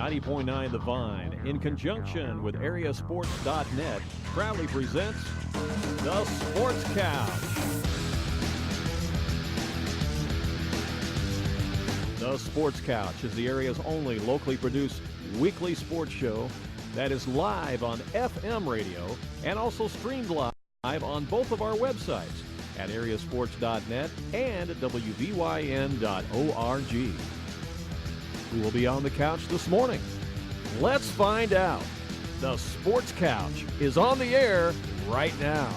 90.9 The Vine, in conjunction with AreaSports.net, proudly presents The Sports Couch. The Sports Couch is the area's only locally produced weekly sports show that is live on FM radio and also streamed live on both of our websites at AreaSports.net and WVYN.org. Who will be on the couch this morning? Let's find out. The Sports Couch is on the air right now.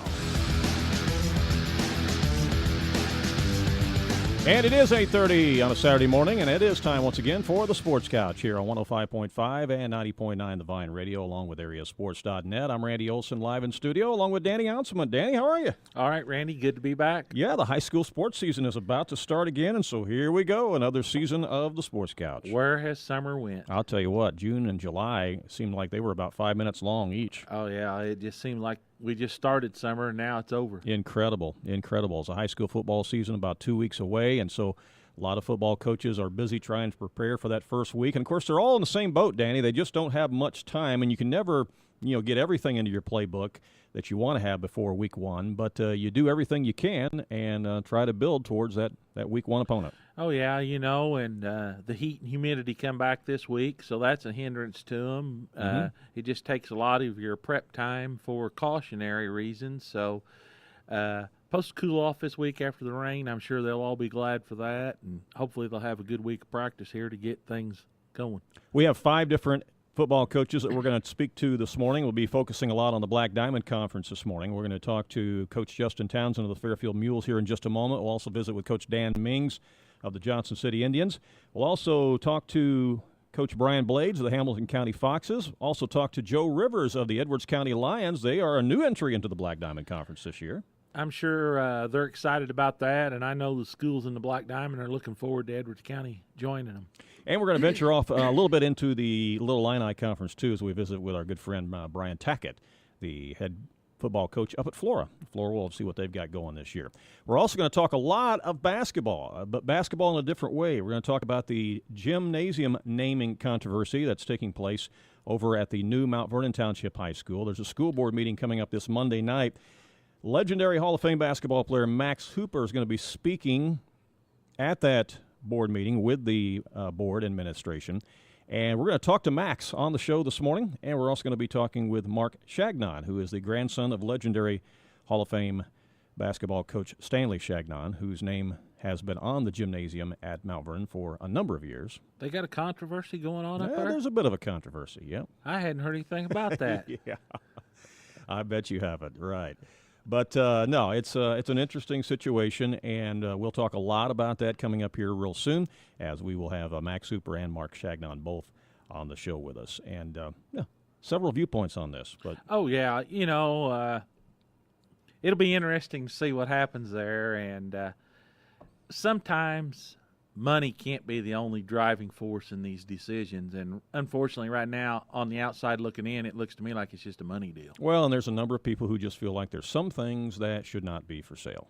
And it is 8:30 on a Saturday morning, and it is time once again for the Sports Couch here on 105.5 and 90.9 The Vine Radio, along with AreaSports.net. I'm Randy Olson, live in studio, along with Danny Ounsman. Danny, how are you? All right, Randy, good to be back. Yeah, the high school sports season is about to start again, and so here we go, another season of the Sports Couch. Where has summer went? I'll tell you what, June and July seemed like they were about 5 minutes long each. Oh, yeah, it just seemed like we just started summer, and now it's over. Incredible, incredible. It's a high school football season about 2 weeks away, and so a lot of football coaches are busy trying to prepare for that first week. And, of course, they're all in the same boat, Danny. They just don't have much time, and you can never, get everything into your playbook that you want to have before week one. But you do everything you can and try to build towards that week one opponent. Oh, yeah, and the heat and humidity come back this week, so that's a hindrance to them. It just takes a lot of your prep time for cautionary reasons. So supposed to cool off this week after the rain. I'm sure they'll all be glad for that, and hopefully they'll have a good week of practice here to get things going. We have 5 different football coaches that we're going to speak to this morning. We'll be focusing a lot on the Black Diamond Conference this morning. We're going to talk to Coach Justin Townsend of the Fairfield Mules here in just a moment. We'll also visit with Coach Dan Mings of the Johnson City Indians. We'll also talk to Coach Brian Blades of the Hamilton County Foxes. Also talk to Joe Rivers of the Edwards County Lions. They are a new entry into the Black Diamond Conference this year. I'm sure they're excited about that, and I know the schools in the Black Diamond are looking forward to Edwards County joining them. And we're going to venture off a little bit into the Little Illini Conference, too, as we visit with our good friend Brian Tackitt, the head football coach up at Flora. Flora will see what they've got going this year. We're also going to talk a lot of basketball, but basketball in a different way. We're going to talk about the gymnasium naming controversy that's taking place over at the new Mount Vernon Township High School. There's a school board meeting coming up this Monday night. Legendary Hall of Fame basketball player Max Hooper is going to be speaking at that board meeting with the board administration. And we're going to talk to Max on the show this morning, and we're also going to be talking with Marc Changnon, who is the grandson of legendary Hall of Fame basketball coach Stanley Changnon, whose name has been on the gymnasium at Mount Vernon for a number of years. They got a controversy going on up there? There's a bit of a controversy, yeah. I hadn't heard anything about that. Yeah, I bet you haven't, right. But, no, it's an interesting situation, and we'll talk a lot about that coming up here real soon, as we will have Max Hooper and Marc Changnon both on the show with us. And, several viewpoints on this. But oh, yeah, it'll be interesting to see what happens there. And sometimes money can't be the only driving force in these decisions. And unfortunately, right now, on the outside looking in, it looks to me like it's just a money deal. Well, and there's a number of people who just feel like there's some things that should not be for sale.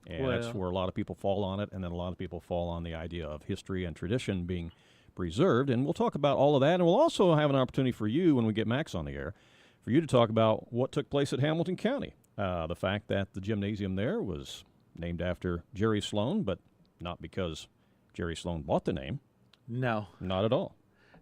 And that's where a lot of people fall on it, and then a lot of people fall on the idea of history and tradition being preserved. And we'll talk about all of that, and we'll also have an opportunity for you, when we get Max on the air, for you to talk about what took place at Hamilton County. The fact that the gymnasium there was named after Jerry Sloan, but not because Jerry Sloan bought the name. No. Not at all.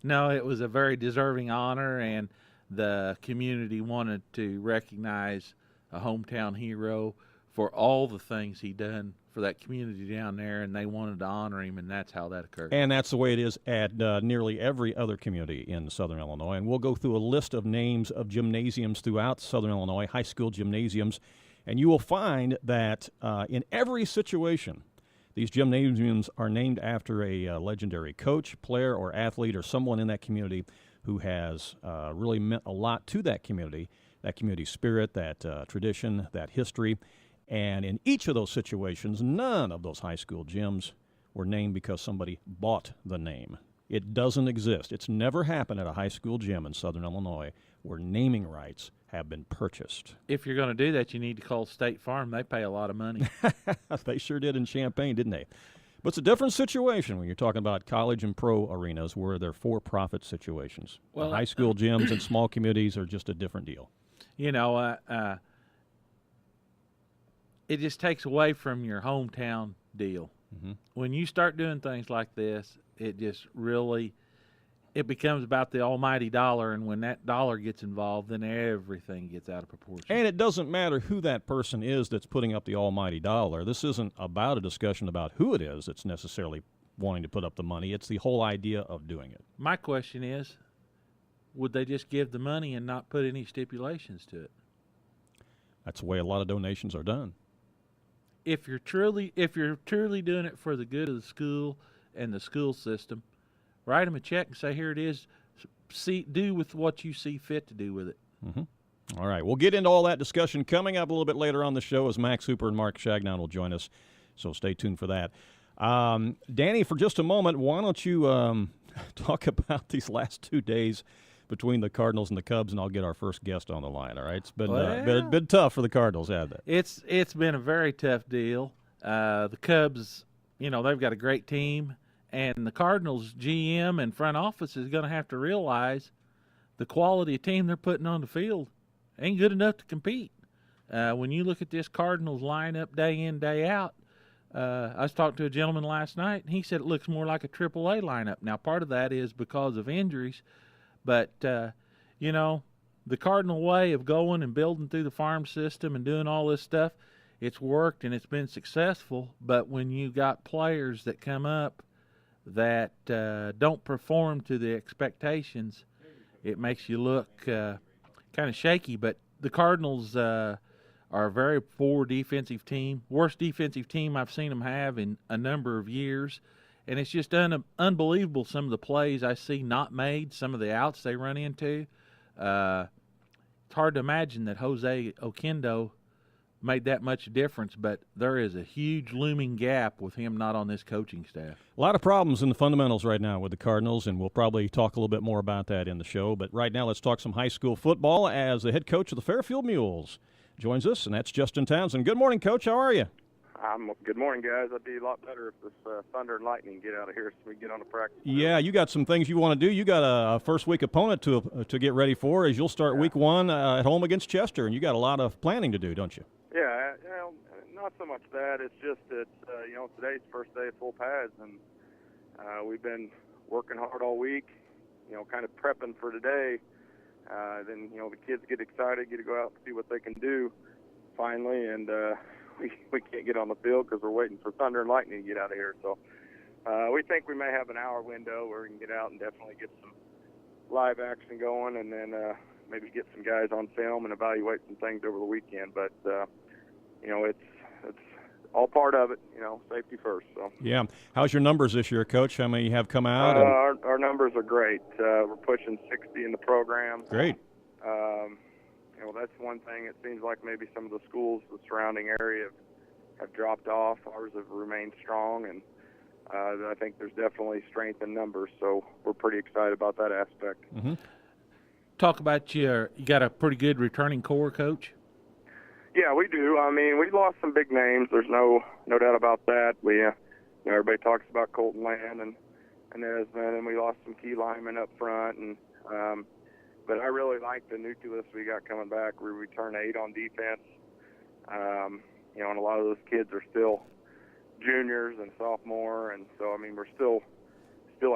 No, it was a very deserving honor, and the community wanted to recognize a hometown hero for all the things he done for that community down there, and they wanted to honor him, and that's how that occurred. And that's the way it is at nearly every other community in southern Illinois. And we'll go through a list of names of gymnasiums throughout southern Illinois, high school gymnasiums, and you will find that in every situation, these gymnasiums are named after a legendary coach, player, or athlete, or someone in that community who has really meant a lot to that community spirit, that tradition, that history. And in each of those situations, none of those high school gyms were named because somebody bought the name. It doesn't exist. It's never happened at a high school gym in southern Illinois where naming rights have been purchased. If you're going to do that, you need to call State Farm. They pay a lot of money. They sure did in Champaign, didn't they? But it's a different situation when you're talking about college and pro arenas where they're for-profit situations. Well, high school gyms and small communities are just a different deal. You know, it just takes away from your hometown deal. Mm-hmm. When you start doing things like this, it just really it becomes about the almighty dollar, and when that dollar gets involved, then everything gets out of proportion. And it doesn't matter who that person is that's putting up the almighty dollar. This isn't about a discussion about who it is that's necessarily wanting to put up the money. It's the whole idea of doing it. My question is, would they just give the money and not put any stipulations to it? That's the way a lot of donations are done. If you're truly doing it for the good of the school and the school system, write them a check and say, here it is. Do with what you see fit to do with it. Mm-hmm. All right. We'll get into all that discussion coming up a little bit later on the show as Max Hooper and Marc Changnon will join us. So stay tuned for that. Danny, for just a moment, why don't you talk about these last 2 days between the Cardinals and the Cubs, and I'll get our first guest on the line, all right? It's been tough for the Cardinals, hasn't it? It's been a very tough deal. The Cubs, they've got a great team. And the Cardinals GM and front office is going to have to realize the quality of team they're putting on the field ain't good enough to compete. When you look at this Cardinals lineup day in, day out, I was talking to a gentleman last night, and he said it looks more like a AAA lineup. Now, part of that is because of injuries, but, the Cardinal way of going and building through the farm system and doing all this stuff, it's worked and it's been successful. But when you got players that come up that don't perform to the expectations, it makes you look kind of shaky. But the Cardinals are a very poor defensive team, worst defensive team I've seen them have in a number of years. And it's just unbelievable some of the plays I see not made, some of the outs they run into. It's hard to imagine that Jose Oquendo made that much difference, but there is a huge looming gap with him not on this coaching staff. A lot of problems in the fundamentals right now with the Cardinals, and we'll probably talk a little bit more about that in the show. But right now, let's talk some high school football as the head coach of the Fairfield Mules joins us, and that's Justin Townsend. Good morning, Coach. How are you? Good morning, guys. I'd be a lot better if this thunder and lightning get out of here so we can get on the practice field. Yeah, you got some things you want to do. You got a first week opponent to get ready for as you'll start week one at home against Chester, and you got a lot of planning to do, don't you? Yeah, not so much that. It's just that, today's the first day of full pads, and we've been working hard all week, kind of prepping for today. Then, the kids get excited, get to go out and see what they can do finally, and we can't get on the field because we're waiting for thunder and lightning to get out of here. So we think we may have an hour window where we can get out and definitely get some live action going, and then maybe get some guys on film and evaluate some things over the weekend. But it's all part of it. Safety first. So yeah, how's your numbers this year, Coach? How many have come out? Our numbers are great. We're pushing 60 in the program. Great. That's one thing. It seems like maybe some of the schools, the surrounding area, have dropped off. Ours have remained strong, and I think there's definitely strength in numbers. So we're pretty excited about that aspect. Mm-hmm. Talk about you got a pretty good returning core, Coach. Yeah, we do. I mean, we lost some big names. There's no doubt about that. We, everybody talks about Colton Land and then we lost some key linemen up front, and but I really like the nucleus we got coming back. We returned 8 on defense, and a lot of those kids are still juniors and sophomore, and so I mean we're still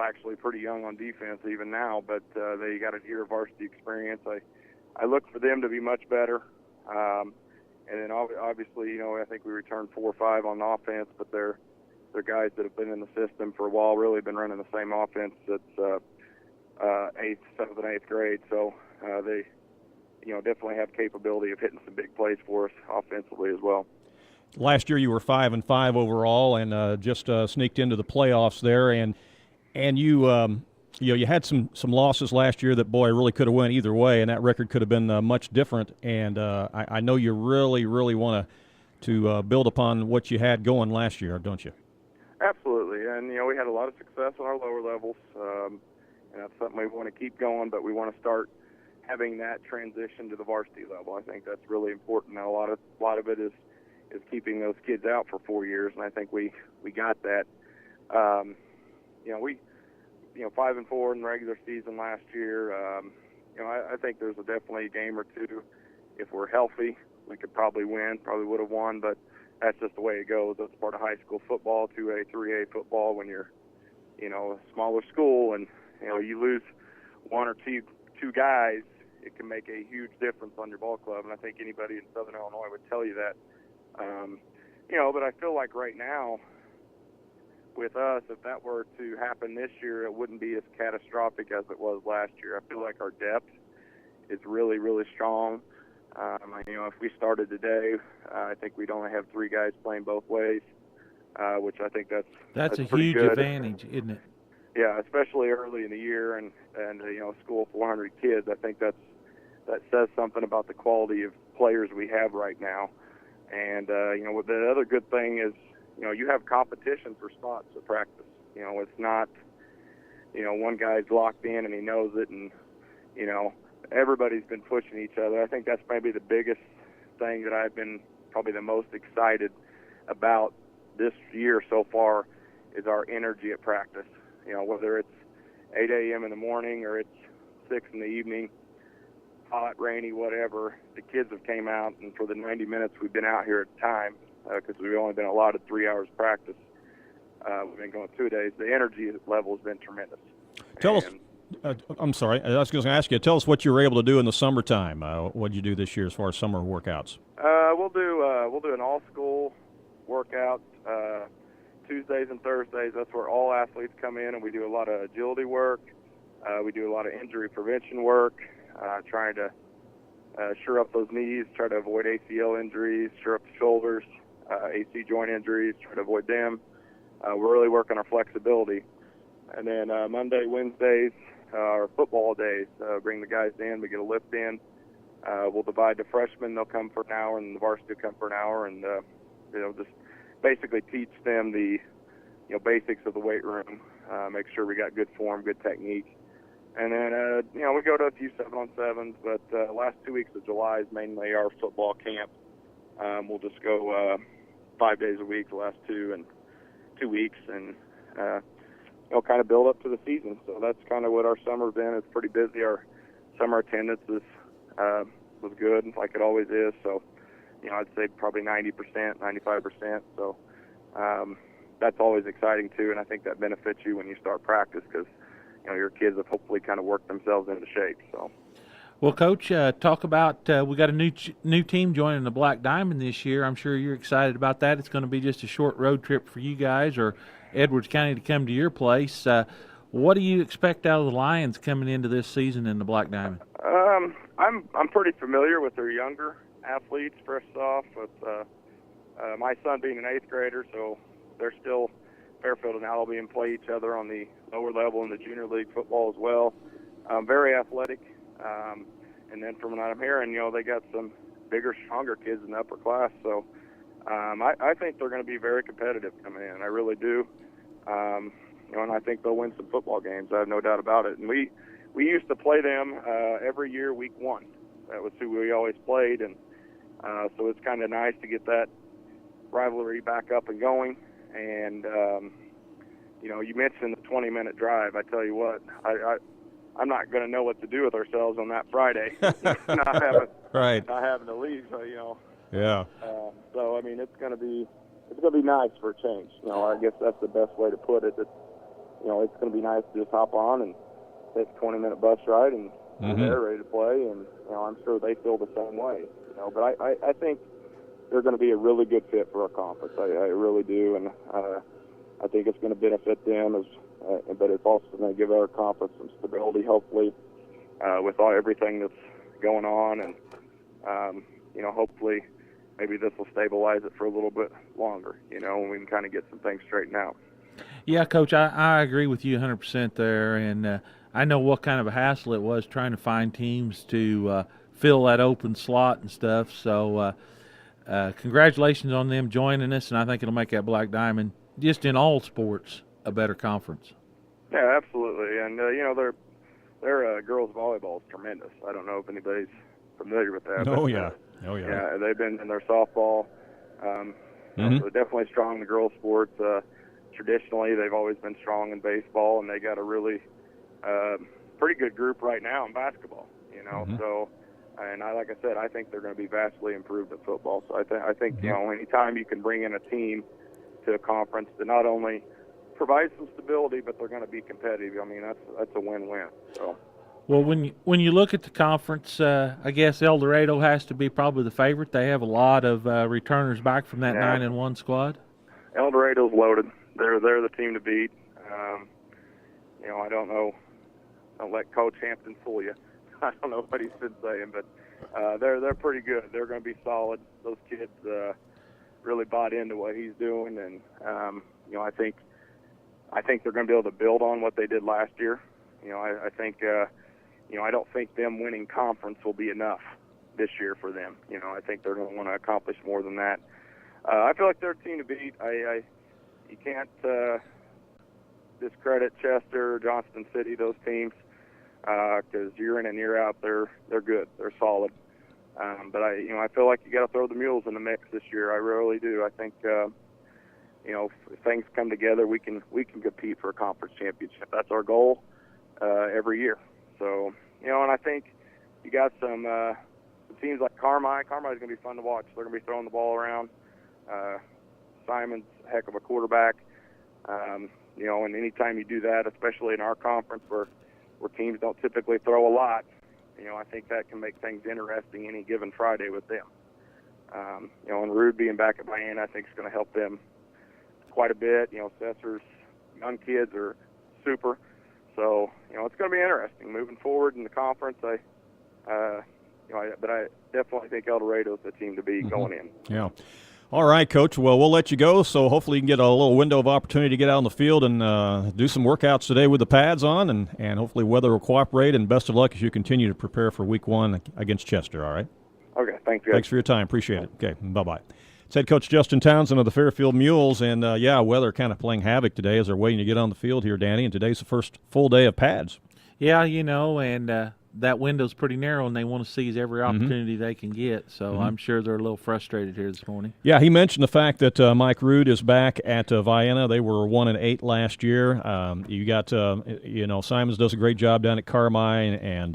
actually pretty young on defense even now, but they got a year of varsity experience. I look for them to be much better. And then obviously, I think we returned 4 or 5 on offense, but they're guys that have been in the system for a while, really been running the same offense that's 8th, 7th, and 8th grade. So they, definitely have capability of hitting some big plays for us offensively as well. Last year you were 5-5 overall, and just sneaked into the playoffs there, and you. You had some losses last year that, boy, really could have went either way, and that record could have been much different. And I know you really, really want to build upon what you had going last year, don't you? Absolutely. And, we had a lot of success on our lower levels, and that's something we want to keep going, but we want to start having that transition to the varsity level. I think that's really important. Now, a lot of it is keeping those kids out for 4 years, and I think we got that. We 5-4 in the regular season last year. I think there's definitely a game or two. If we're healthy, we could probably win, probably would have won, but that's just the way it goes. That's part of high school football, 2A, 3A football when you're, a smaller school and, you lose one or two guys, it can make a huge difference on your ball club. And I think anybody in Southern Illinois would tell you that. But I feel like right now with us, if that were to happen this year, it wouldn't be as catastrophic as it was last year. I feel like our depth is really, really strong. If we started today, I think we'd only have 3 guys playing both ways, which I think that's a pretty huge good advantage, isn't it? Yeah, especially early in the year and school of 400 kids. I think that says something about the quality of players we have right now. And the other good thing is you have competition for spots at practice. It's not one guy's locked in and he knows it, and everybody's been pushing each other. I think that's maybe the biggest thing that I've been probably the most excited about this year so far is our energy at practice. Whether it's 8 a.m. in the morning or it's 6 in the evening, hot, rainy, whatever, the kids have came out, and for the 90 minutes we've been out here at a time, because we've only been allotted 3 hours practice, we've been going 2 days, the energy level has been tremendous. Tell us, I'm sorry, I was going to ask you, tell us what you were able to do in the summertime. What did you do this year as far as summer workouts? We'll do an all-school workout Tuesdays and Thursdays. That's where all athletes come in, and we do a lot of agility work. We do a lot of injury prevention work, trying to shore up those knees, try to avoid ACL injuries, shore up the shoulders, AC joint injuries, try to avoid them. We're really working our flexibility. And then Monday, Wednesdays are football days. Bring the guys in, we get a lift in. We'll divide the freshmen, they'll come for an hour, and the varsity will come for an hour, and just basically teach them the basics of the weight room, make sure we got good form, good technique. And then, we go to a few 7-on-7s, but last 2 weeks of July is mainly our football camp. We'll just go 5 days a week the last 2 weeks, and kind of build up to the season. So that's kind of what our summer's been. It's pretty busy. Our summer attendance was good, like it always is. So, I'd say probably 90%, 95%. So that's always exciting, too, and I think that benefits you when you start practice because, your kids have hopefully kind of worked themselves into shape. So. Well, Coach, talk about we got a new team joining the Black Diamond this year. I'm sure you're excited about that. It's going to be just a short road trip for you guys or Edwards County to come to your place. What do you expect out of the Lions coming into this season in the Black Diamond? I'm pretty familiar with their younger athletes. First off, with my son being an 8th grader, so they're still Fairfield and Albion play each other on the lower level in the junior league football as well. Very athletic. And then from what I'm hearing, they got some bigger, stronger kids in the upper class. So I think they're going to be very competitive coming in. I really do. And I think they'll win some football games. I have no doubt about it. And we used to play them every year, week 1. That was who we always played. And so it's kind of nice to get that rivalry back up and going. And, you mentioned the 20-minute drive. I tell you what, I'm not going to know what to do with ourselves on that Friday, not having to leave. So, Yeah. So I mean, it's going to be nice for a change. I guess that's the best way to put it. It's going to be nice to just hop on and take a 20-minute bus ride and they're ready to play. And I'm sure they feel the same way. But I think they're going to be a really good fit for our conference. I really do, and I think it's going to benefit them but it's also going to give our conference some stability, hopefully, with everything that's going on, and hopefully maybe this will stabilize it for a little bit longer, and we can kind of get some things straightened out. Yeah, Coach, I agree with you 100% there, and I know what kind of a hassle it was trying to find teams to fill that open slot and stuff, so congratulations on them joining us, and I think it'll make that Black Diamond, just in all sports, a better conference. Yeah, absolutely, and their girls volleyball is tremendous. I don't know if anybody's familiar with that. Oh, but, yeah. Yeah, they've been in their softball. So they're definitely strong in the girls' sports. traditionally they've always been strong in baseball, and they got a really pretty good group right now in basketball. So, and like I said, I think they're going to be vastly improved at football. So I think anytime you can bring in a team to a conference that not only provides some stability, but they're going to be competitive. I mean, that's a win-win. So. Well, when you look at the conference, I guess El Dorado has to be probably the favorite. They have a lot of returners back from that 9-1 squad. El Dorado's loaded. They're the team to beat. I don't know. Don't let Coach Hampton fool you. I don't know what he's been saying, but they're pretty good. They're going to be solid. Those kids really bought into what he's doing, and I think they're going to be able to build on what they did last year. I think I don't think them winning conference will be enough this year for them. I think they're going to want to accomplish more than that. I feel like they're a team to beat. You can't discredit Chester, Johnston City, those teams, because year in and year out they're good, they're solid. But I feel like you got to throw the Mules in the mix this year. I really do. I think if things come together, we can compete for a conference championship. That's our goal every year. So and I think you got some teams like Carmi. Carmi's going to be fun to watch. They're going to be throwing the ball around. Simon's a heck of a quarterback. And anytime you do that, especially in our conference where teams don't typically throw a lot, I think that can make things interesting any given Friday with them. And Rude being back at Miami, I think is going to help them quite a bit. Cesar's young kids are super. So, it's going to be interesting moving forward in the conference. But I definitely think El Dorado's the team to be going in. Yeah. All right, Coach. Well, we'll let you go, so hopefully you can get a little window of opportunity to get out on the field and do some workouts today with the pads on, and hopefully weather will cooperate, and best of luck as you continue to prepare for Week 1 against Chester, all right? Okay, thanks, guys. Thanks for your time. Appreciate it. Okay, bye-bye. It's head coach Justin Townsend of the Fairfield Mules, and, weather kind of playing havoc today as they're waiting to get on the field here, Danny, and today's the first full day of pads. Yeah, and that window's pretty narrow, and they want to seize every opportunity they can get. So I'm sure they're a little frustrated here this morning. Yeah, he mentioned the fact that Mike Rude is back at Vienna. They were 1-8 last year. You got Simons does a great job down at Carmi, and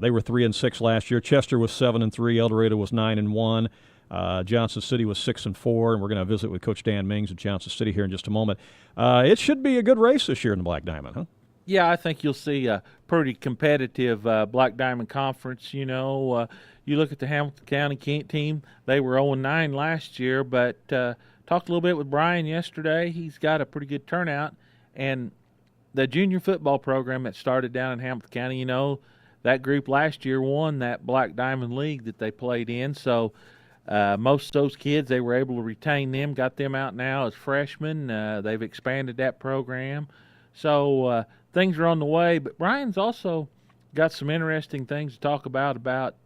they were 3-6 last year. Chester was 7-3. El Dorado was 9-1. Johnson City was 6-4, and we're going to visit with Coach Dan Mings at Johnson City here in just a moment. It should be a good race this year in the Black Diamond, huh? Yeah, I think you'll see a pretty competitive Black Diamond Conference. You look at the Hamilton County team, they were 0-9 last year, but talked a little bit with Brian yesterday. He's got a pretty good turnout. And the junior football program that started down in Hamilton County, that group last year won that Black Diamond League that they played in. So most of those kids, they were able to retain them, got them out now as freshmen. They've expanded that program. So things are on the way, but Brian's also got some interesting things to talk about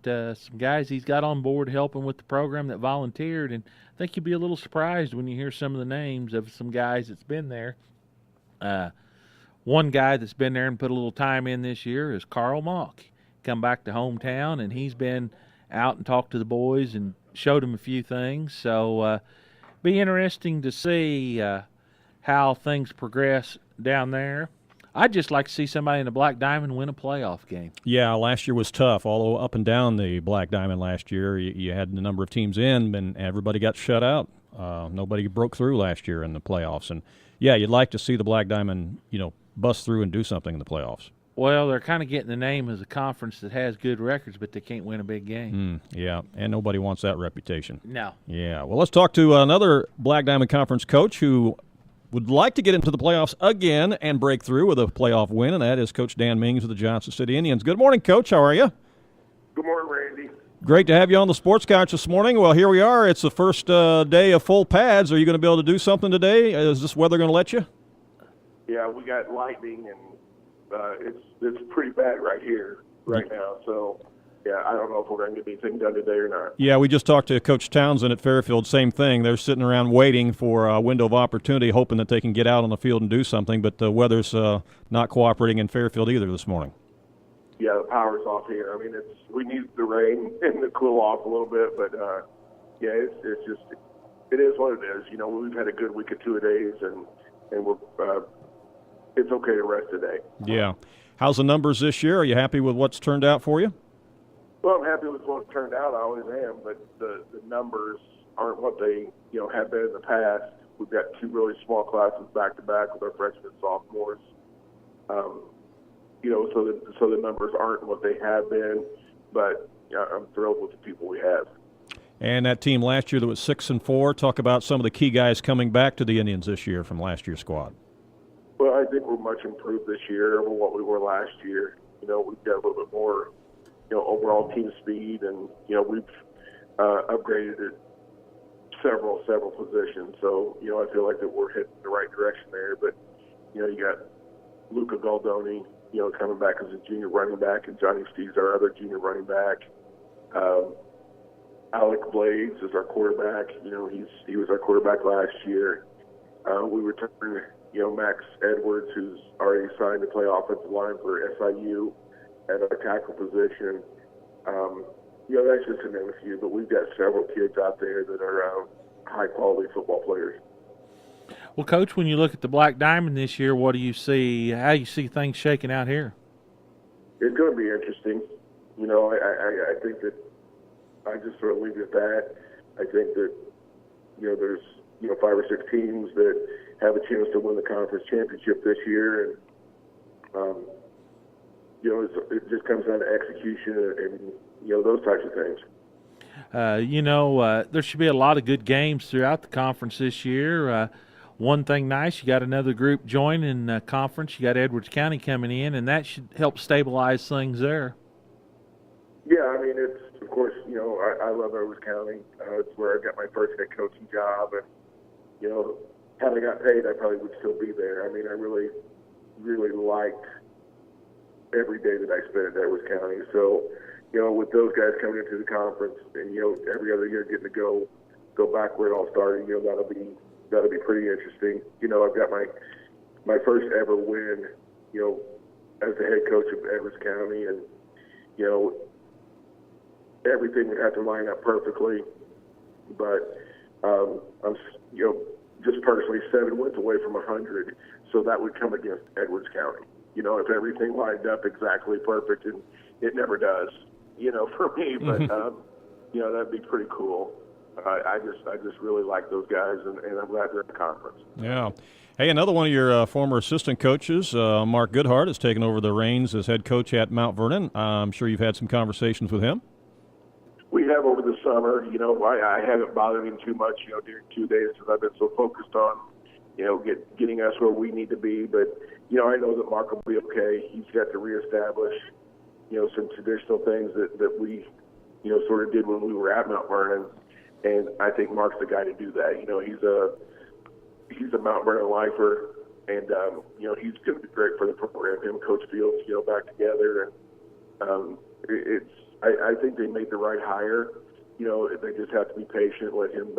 some guys he's got on board helping with the program that volunteered, and I think you'll be a little surprised when you hear some of the names of some guys that's been there. One guy that's been there and put a little time in this year is Carl Mock. Come back to hometown, and he's been out and talked to the boys and showed them a few things. So be interesting to see how things progress down there. I'd just like to see somebody in the Black Diamond win a playoff game. Yeah, last year was tough, all up and down the Black Diamond last year. You had a number of teams in, and everybody got shut out. Nobody broke through last year in the playoffs. And, you'd like to see the Black Diamond, bust through and do something in the playoffs. Well, they're kind of getting the name as a conference that has good records, but they can't win a big game. Yeah, and nobody wants that reputation. No. Yeah, well, let's talk to another Black Diamond Conference coach who would like to get into the playoffs again and break through with a playoff win, and that is Coach Dan Mings of the Johnson City Indians. Good morning, Coach. How are you? Good morning, Randy. Great to have you on the Sports Couch this morning. Well, here we are. It's the first day of full pads. Are you going to be able to do something today? Is this weather going to let you? Yeah, we got lightning, and it's pretty bad right here right now. So, I don't know if we're going to get anything done today or not. Yeah, we just talked to Coach Townsend at Fairfield. Same thing. They're sitting around waiting for a window of opportunity, hoping that they can get out on the field and do something. But the weather's not cooperating in Fairfield either this morning. Yeah, the power's off here. I mean, we need the rain and to cool off a little bit, but it's it is what it is. We've had a good week or 2 days, and we're it's okay to rest today. Yeah. How's the numbers this year? Are you happy with what's turned out for you? Well, I'm happy with what turned out. I always am, but the numbers aren't what they have been in the past. We've got 2 really small classes back to back with our freshmen and sophomores. So the numbers aren't what they have been, but I'm thrilled with the people we have. And that team last year that was 6-4. Talk about some of the key guys coming back to the Indians this year from last year's squad. Well, I think we're much improved this year over what we were last year. We've got a little bit more, overall team speed, and we've upgraded at several positions. So I feel like that we're heading in the right direction there. But you got Luca Goldoni, coming back as a junior running back, and Johnny Steve's our other junior running back. Alec Blades is our quarterback. He was our quarterback last year. We returned, Max Edwards, who's already signed to play offensive line for SIU at our tackle position. That's just to name a few, but we've got several kids out there that are high-quality football players. Well, Coach, when you look at the Black Diamond this year, what do you see? How do you see things shaking out here? It's going to be interesting. I think that I just sort of leave it at that. I think that there's 5 or 6 teams that have a chance to win the conference championship this year, and it just comes down to execution and those types of things. There should be a lot of good games throughout the conference this year. One thing nice, you got another group joining the conference. You got Edwards County coming in, and that should help stabilize things there. Yeah, it's, of course, I love Edwards County. It's where I got my first head coaching job, and, had I got paid, I probably would still be there. I really, really liked every day that I spent at Edwards County. So, with those guys coming into the conference and, every other year getting to go back where it all started, that'll be pretty interesting. I've got my first ever win, as the head coach of Edwards County, and, everything would have to line up perfectly. But I'm, just personally 7 wins away from 100, so that would come against Edwards County. If everything lined up exactly perfect, and it never does, for me. But that'd be pretty cool. I just really like those guys, and I'm glad they're in the conference. Yeah. Hey, another one of your former assistant coaches, Mark Goodhart, has taken over the reins as head coach at Mount Vernon. I'm sure you've had some conversations with him. We have over the summer. I haven't bothered him too much, during 2 days because I've been so focused on, getting us where we need to be. But, I know that Mark will be okay. He's got to reestablish, some traditional things that we, sort of did when we were at Mount Vernon. And I think Mark's the guy to do that. He's a Mount Vernon lifer, and, he's going to be great for the program. Him and Coach Fields, back together. And I think they made the right hire. They just have to be patient, let him,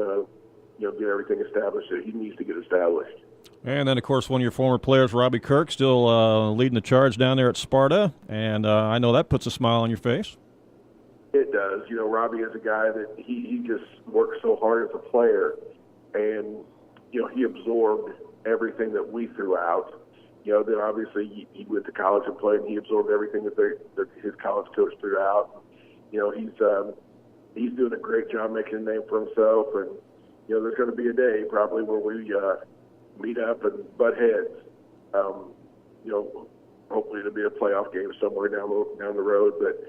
get everything established that he needs to get established. And then, of course, one of your former players, Robbie Kirk, still leading the charge down there at Sparta. And I know that puts a smile on your face. It does. Robbie is a guy that he just works so hard as a player. And, he absorbed everything that we threw out. Then obviously he went to college and played, and he absorbed everything that his college coach threw out. He's doing a great job making a name for himself, and there's going to be a day probably where we meet up and butt heads. Hopefully it'll be a playoff game somewhere down the road. But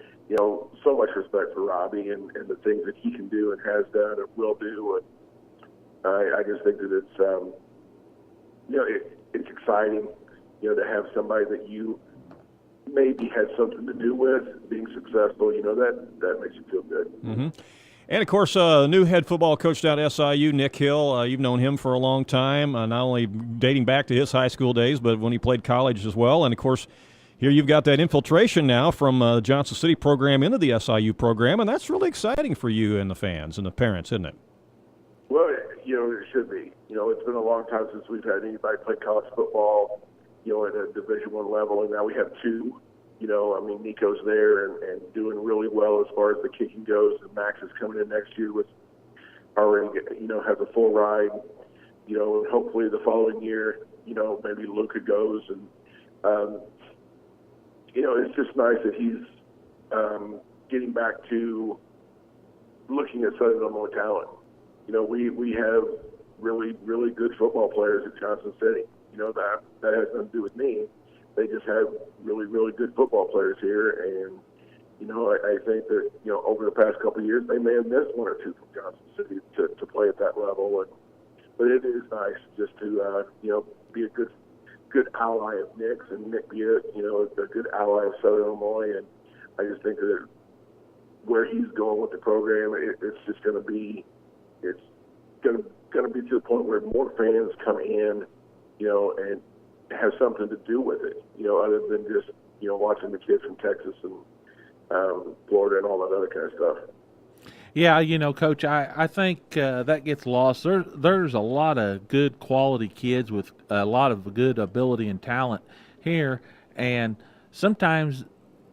so much respect for Robbie and the things that he can do and has done and will do. And I just think that it's exciting, to have somebody that you maybe had something to do with being successful. That makes you feel good. Mm-hmm. And, of course, new head football coach down at SIU, Nick Hill. You've known him for a long time, not only dating back to his high school days, but when he played college as well. And, of course, here you've got that infiltration now from the Johnson City program into the SIU program, and that's really exciting for you and the fans and the parents, isn't it? Well, it should be. It's been a long time since we've had anybody play college football, at a Division I level, and now we have 2. Nico's there and doing really well as far as the kicking goes, and Max is coming in next year with already, has a full ride, and hopefully the following year, maybe Luca goes. And, it's just nice that he's getting back to looking at Southern Illinois talent. We have really, really good football players at Johnson City. That has nothing to do with me. They just have really, really good football players here. And, I think that, over the past couple of years, they may have missed one or two from Johnson City to play at that level. But it is nice just to, be a good ally of Nick's, and Nick be a good ally of Southern Illinois. And I just think that where he's going with the program, it's just going to be, it's going to be to the point where more fans come in, and have something to do with it, other than just, watching the kids from Texas and Florida and all that other kind of stuff. Yeah, Coach, I think that gets lost. There's a lot of good quality kids with a lot of good ability and talent here, and sometimes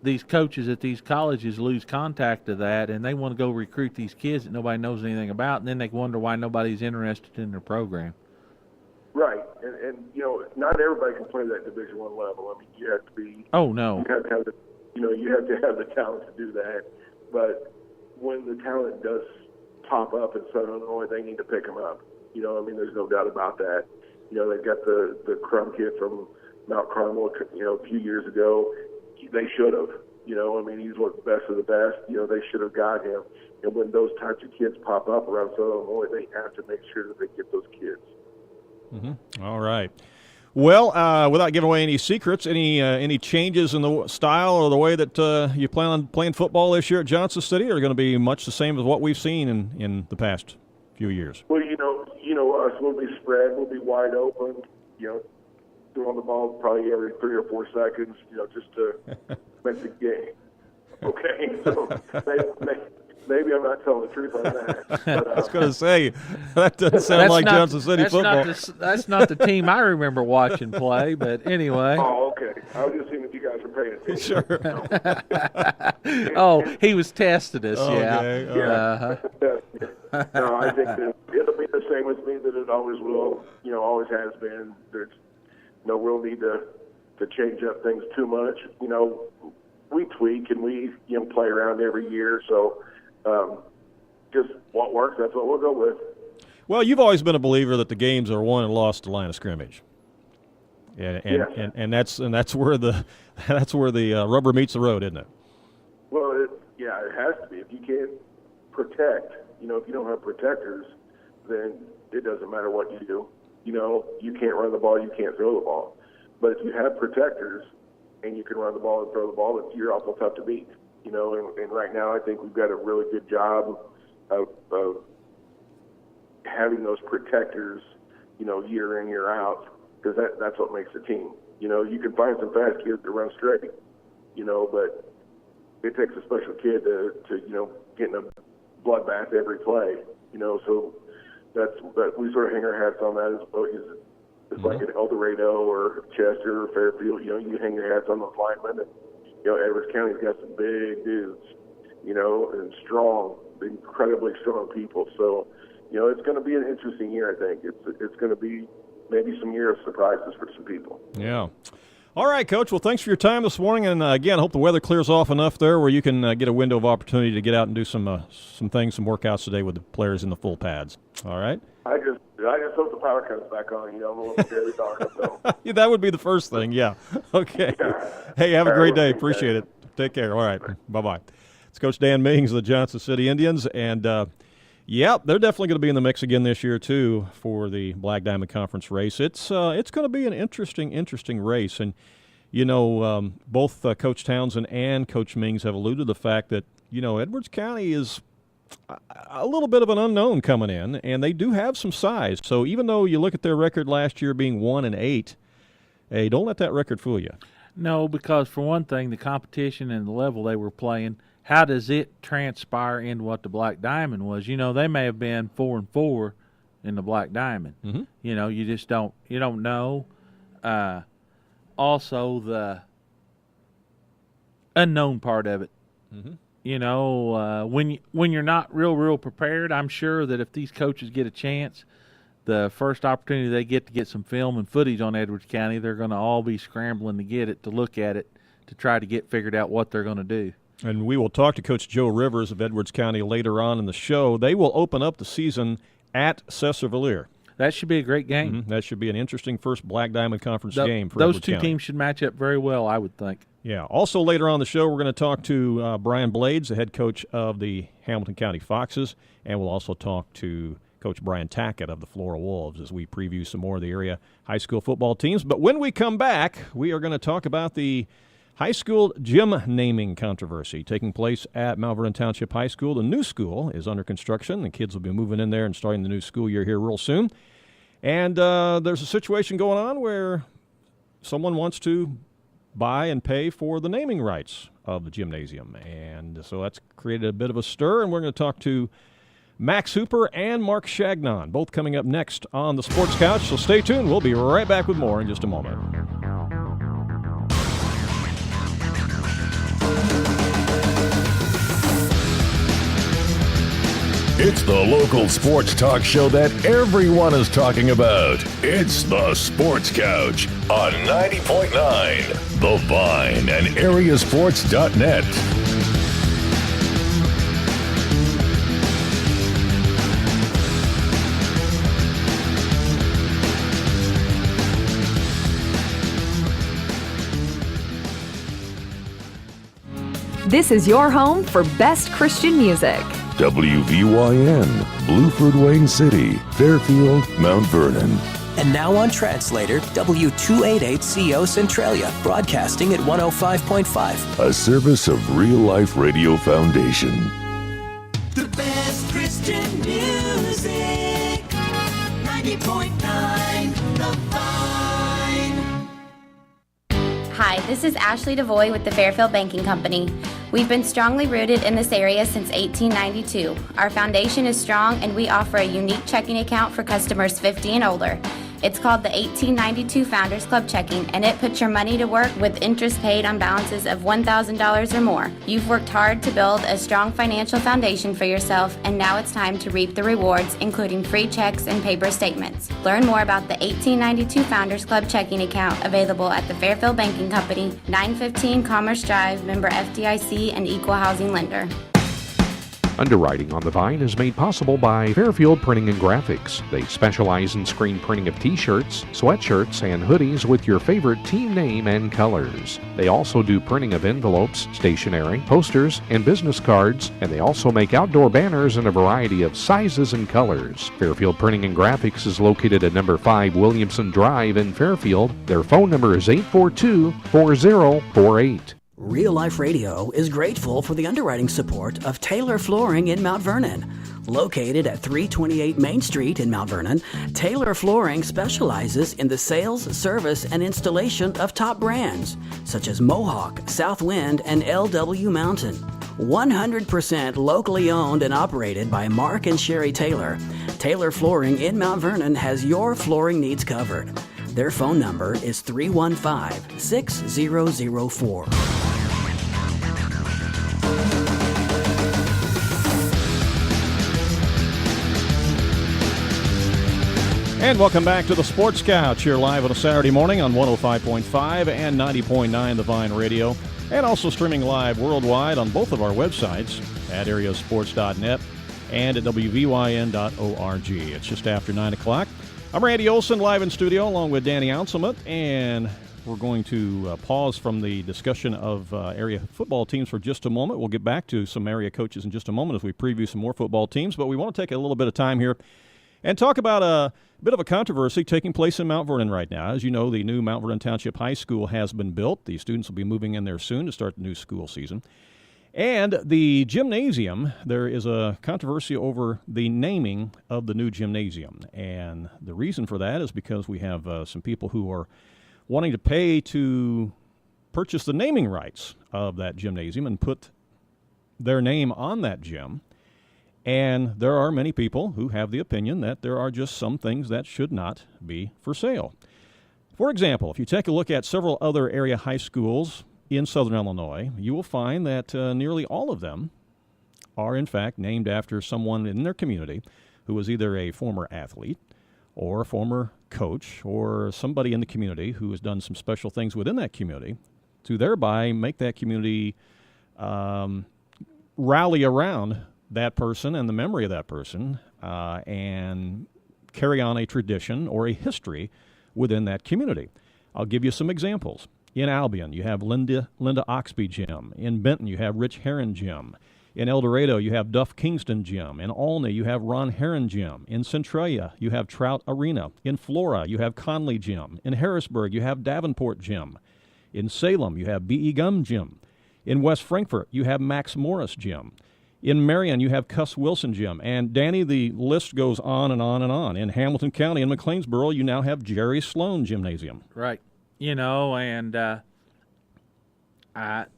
these coaches at these colleges lose contact of that, and they want to go recruit these kids that nobody knows anything about, and then they wonder why nobody's interested in their program. Right, and not everybody can play that Division I level. I mean, you have to be. Oh no. You have to have the, you have to have the talent to do that. But when the talent does pop up in Southern Illinois, they need to pick them up. There's no doubt about that. They've got the Crum kid from Mount Carmel, a few years ago. They should have. He's looked best of the best. They should have got him. And when those types of kids pop up around Southern Illinois, they have to make sure that they get those kids. Mm-hmm. All right. Well, without giving away any secrets, any changes in the style or the way that you plan on playing football this year at Johnson City are going to be much the same as what we've seen in the past few years? Well, us, we'll be spread, we'll be wide open, throwing the ball probably every 3 or 4 seconds, just to make the game. Okay, so maybe I'm not telling the truth on that. But, I was going to say, that doesn't sound like Johnson City football. That's not the team I remember watching play, but anyway. Oh, okay. I was just seeing if you guys were paying attention. Sure. Oh, he was testing us, okay. Yeah. No, I think that it'll be the same with me that it always will, always has been. There's no real need to change up things too much. We tweak and we play around every year, so just what works, that's what we'll go with. Well, you've always been a believer that the games are won and lost at the line of scrimmage, and that's where the rubber meets the road, isn't it? Well, it has to be. If you can't protect, if you don't have protectors, then it doesn't matter what you do. You can't run the ball, you can't throw the ball. But if you have protectors and you can run the ball and throw the ball, you're awful tough to beat. And right now I think we've got a really good job of having those protectors, year in, year out, because that's what makes the team. You can find some fast kids to run straight, but it takes a special kid to get in a bloodbath every play, so that we sort of hang our hats on that as well. It's like an El Dorado or Chester or Fairfield, you hang your hats on the linemen, and Edwards County's got some big dudes, and strong, incredibly strong people. So, it's going to be an interesting year, I think. It's going to be maybe some year of surprises for some people. Yeah. All right, Coach. Well, thanks for your time this morning. And, again, I hope the weather clears off enough there where you can get a window of opportunity to get out and do some things, some workouts today with the players in the full pads. All right? I just hope the power comes back on. I'm a little scared to talk about. That would be the first thing, yeah. Okay. Hey, have a great day. Appreciate it. Take care. All right. Bye-bye. It's Coach Dan Mings of the Johnson City Indians. And, they're definitely going to be in the mix again this year, too, for the Black Diamond Conference race. It's going to be an interesting race. And, both Coach Townsend and Coach Mings have alluded to the fact that, Edwards County is a little bit of an unknown coming in, and they do have some size. So even though you look at their record last year being 1-8, hey, don't let that record fool you. No, because for one thing, the competition and the level they were playing, how does it transpire into what the Black Diamond was? They may have been 4-4 in the Black Diamond. Mm-hmm. You just don't know. Also, the unknown part of it. Mm-hmm. when you're not real prepared, I'm sure that if these coaches get a chance, the first opportunity they get to get some film and footage on Edwards County, they're going to all be scrambling to get it, to look at it, to try to get figured out what they're going to do. And we will talk to Coach Joe Rivers of Edwards County later on in the show. They will open up the season at Cesar-Valliere. That should be a great game. Mm-hmm. That should be an interesting first Black Diamond Conference game for those Edwards two County. teams should match up very well, I would think. Yeah. Also later on the show, we're going to talk to Brian Blades, the head coach of the Hamilton County Foxes, and we'll also talk to Coach Brian Tackitt of the Flora Wolves as we preview some more of the area high school football teams. But when we come back, we are going to talk about the high school gym naming controversy taking place at Mount Vernon Township High School. The new school is under construction. The kids will be moving in there and starting the new school year here real soon. And there's a situation going on where someone wants to buy and pay for the naming rights of the gymnasium. And so that's created a bit of a stir, and we're going to talk to Max Hooper and Marc Changnon, both coming up next on the Sports Couch. So stay tuned. We'll be right back with more in just a moment. It's the local sports talk show that everyone is talking about. It's the Sports Couch on 90.9, The Vine, and AreaSports.net. This is your home for best Christian music. WVYN, Blueford, Wayne City, Fairfield, Mount Vernon. And now on Translator, W288CO Centralia, broadcasting at 105.5. A service of Real Life Radio Foundation. The best Christian music, 90.9 The Vine. Hi, this is Ashley DeVoy with the Fairfield Banking Company. We've been strongly rooted in this area since 1892. Our foundation is strong and we offer a unique checking account for customers 50 and older. It's called the 1892 Founders Club Checking, and it puts your money to work with interest paid on balances of $1,000 or more. You've worked hard to build a strong financial foundation for yourself, and now it's time to reap the rewards, including free checks and paper statements. Learn more about the 1892 Founders Club Checking Account, available at the Fairfield Banking Company, 915 Commerce Drive, member FDIC, and equal housing lender. Underwriting on the Vine is made possible by Fairfield Printing and Graphics. They specialize in screen printing of t-shirts, sweatshirts, and hoodies with your favorite team name and colors. They also do printing of envelopes, stationery, posters, and business cards, and they also make outdoor banners in a variety of sizes and colors. Fairfield Printing and Graphics is located at number 5 Williamson Drive in Fairfield. Their phone number is 842-4048. Real Life Radio is grateful for the underwriting support of Taylor Flooring in Mount Vernon. Located at 328 Main Street in Mount Vernon, Taylor Flooring specializes in the sales, service, and installation of top brands such as Mohawk, Southwind, and LW Mountain. 100% locally owned and operated by Mark and Sherry Taylor, Taylor Flooring in Mount Vernon has your flooring needs covered. Their phone number is 315-6004. And welcome back to the Sports Couch here live on a Saturday morning on 105.5 and 90.9 The Vine Radio, and also streaming live worldwide on both of our websites at AreaSports.net and at WVYN.org. It's just after 9 o'clock. I'm Randy Olson, live in studio along with Danny Ounselman, and we're going to pause from the discussion of area football teams for just a moment. We'll get back to some area coaches in just a moment as we preview some more football teams, but we want to take a little bit of time here and talk about a bit of a controversy taking place in Mount Vernon right now. As you know, the new Mount Vernon Township High School has been built. The students will be moving in there soon to start the new school season. And the gymnasium, there is a controversy over the naming of the new gymnasium. And the reason for that is because we have some people who are wanting to pay to purchase the naming rights of that gymnasium and put their name on that gym. And there are many people who have the opinion that there are just some things that should not be for sale. For example, if you take a look at several other area high schools in Southern Illinois, you will find that nearly all of them are, in fact, named after someone in their community who was either a former athlete or a former coach or somebody in the community who has done some special things within that community to thereby make that community rally around that person and the memory of that person and carry on a tradition or a history within that community. I'll give you some examples. In Albion, you have Linda Oxby Gym. In Benton, you have Rich Heron Gym. In El Dorado, you have Duff Kingston Gym. In Olney, you have Ron Heron Gym. In Centralia, you have Trout Arena. In Flora, you have Conley Gym. In Harrisburg, you have Davenport Gym. In Salem, you have B.E. Gum Gym. In West Frankfort, you have Max Morris Gym. In Marion, you have Cuss Wilson Gym. And, Danny, the list goes on and on and on. In Hamilton County and McLeansboro, you now have Jerry Sloan Gymnasium. Right. You know, and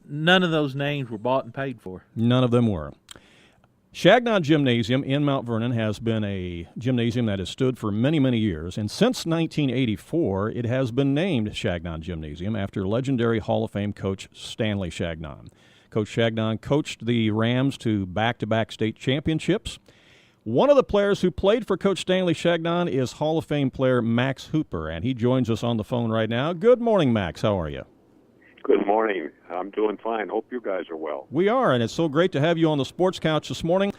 none of those names were bought and paid for. None of them were. Chagnon Gymnasium in Mount Vernon has been a gymnasium that has stood for many, many years. And since 1984, it has been named Chagnon Gymnasium after legendary Hall of Fame coach Stanley Chagnon. Coach Chagnon coached the Rams to back-to-back state championships. One of the players who played for Coach Stanley Chagnon is Hall of Fame player Max Hooper, and he joins us on the phone right now. Good morning, Max. How are you? Good morning. I'm doing fine. Hope you guys are well. We are, and it's so great to have you on the Sports Couch this morning.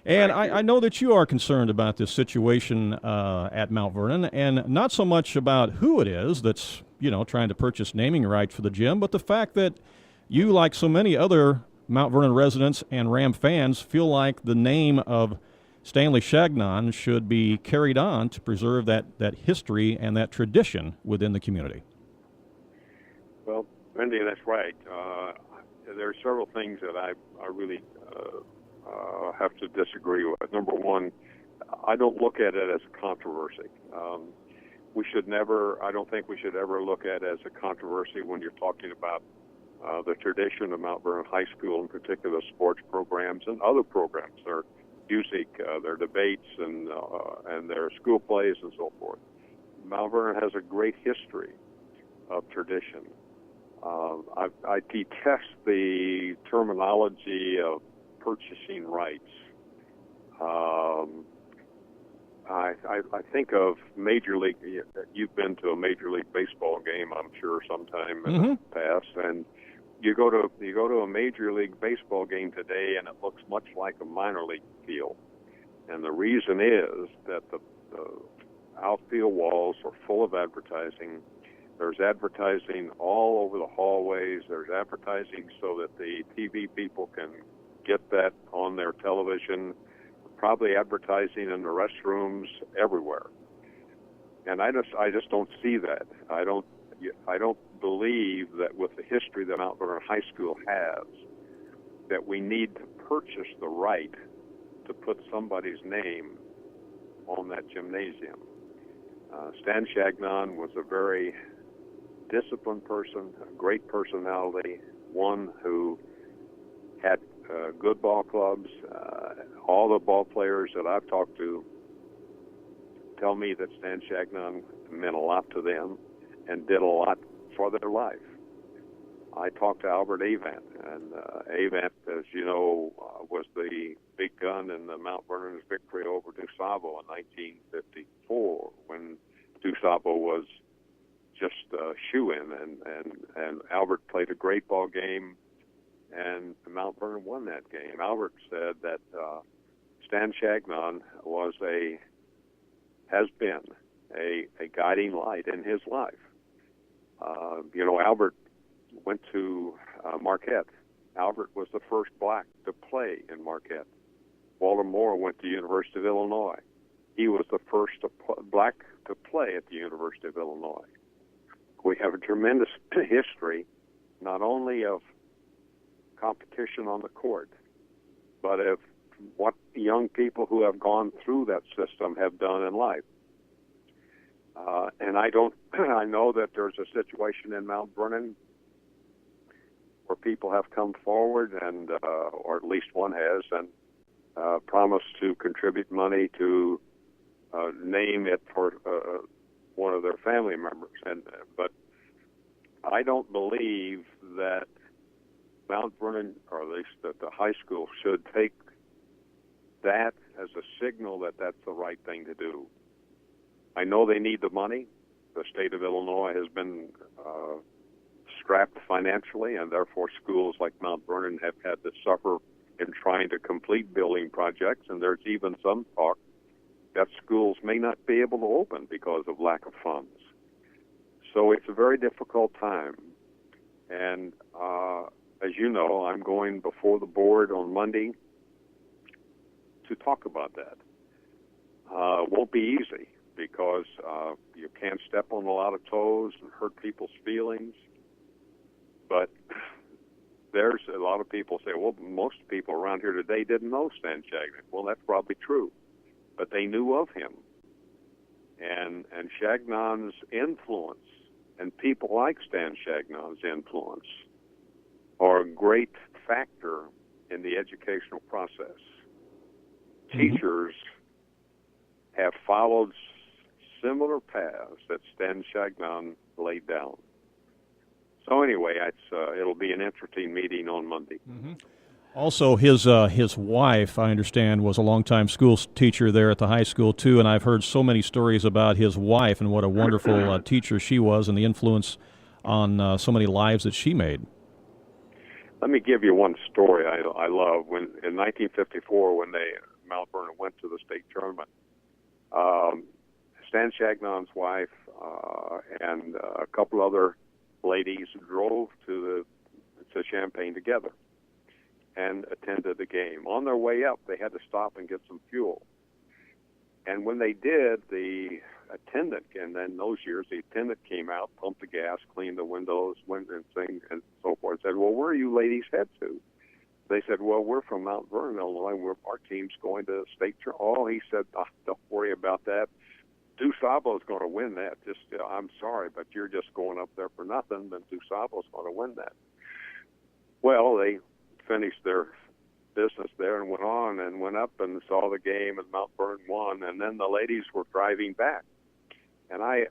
And I know that you are concerned about this situation at Mount Vernon, and not so much about who it is that's, trying to purchase naming rights for the gym, but the fact that you, like so many other Mount Vernon residents and Ram fans, feel like the name of Stanley Chagnon should be carried on to preserve that history and that tradition within the community. Well, Randy, that's right. There are several things that I really have to disagree with. Number one, I don't look at it as a controversy. I don't think we should ever look at it as a controversy when you're talking about the tradition of Mount Vernon High School, in particular sports programs and other programs. Their music, their debates, and their school plays and so forth. Mount Vernon has a great history of tradition. I detest the terminology of purchasing rights. I think of Major League. You've been to a Major League Baseball game, I'm sure, sometime in the past, and you go to a Major League Baseball game today, and it looks much like a minor league field. And the reason is that the outfield walls are full of advertising. There's advertising all over the hallways. There's advertising so that the TV people can get that on their television. Probably advertising in the restrooms everywhere. And I just don't see that. I don't believe that with the history that Mount Vernon High School has, that we need to purchase the right to put somebody's name on that gymnasium. Stan Chagnon was a very disciplined person, a great personality, one who had good ball clubs. All the ball players that I've talked to tell me that Stan Chagnon meant a lot to them and did a lot for their life. I talked to Albert Avant, and Avant, as you know, was the big gun in the Mount Vernon's victory over DuSable in 1954, when DuSable was just a shoe-in, and Albert played a great ball game, and Mount Vernon won that game. Albert said that Stan Chagnon has been a guiding light in his life. Albert went to Marquette. Albert was the first black to play in Marquette. Walter Moore went to the University of Illinois. He was the first black to play at the University of Illinois. We have a tremendous history, not only of competition on the court, but of what young people who have gone through that system have done in life. And I know that there's a situation in Mount Vernon where people have come forward and, or at least one has, and promised to contribute money to name it for one of their family members. But I don't believe that Mount Vernon, or at least the high school, should take that as a signal that that's the right thing to do. I know they need the money. The state of Illinois has been strapped financially, and therefore schools like Mount Vernon have had to suffer in trying to complete building projects, and there's even some talk that schools may not be able to open because of lack of funds. So it's a very difficult time. And as you know, I'm going before the board on Monday to talk about that. It won't be easy because you can't step on a lot of toes and hurt people's feelings. But there's a lot of people say, well, most people around here today didn't know Stan Chagnon. Well, that's probably true. But they knew of him. And Chagnon's influence and people like Stan Chagnon's influence are a great factor in the educational process. Teachers have followed similar paths that Stan Chagnon laid down. So anyway, it'll be an interesting meeting on Monday. Also, his wife, I understand, was a longtime school teacher there at the high school, too, and I've heard so many stories about his wife and what a wonderful teacher she was and the influence on so many lives that she made. Let me give you one story I love. When in 1954, when Mount Vernon went to the state tournament, Stan Chagnon's wife and a couple other ladies drove to Champaign together and attended the game. On their way up, they had to stop and get some fuel. And when they did, the attendant, and then those years, the attendant came out, pumped the gas, cleaned the windows, went and things, and so forth. Said, well, where are you ladies head to? They said, well, we're from Mount Vernon, Illinois. Our team's going to state tournament. Oh, he said, don't worry about that. DuSabo's going to win that. I'm sorry, but you're just going up there for nothing. Then DuSabo's going to win that. Well, they finished their business there and went on and went up and saw the game, and Mount Vernon won. And then the ladies were driving back, and I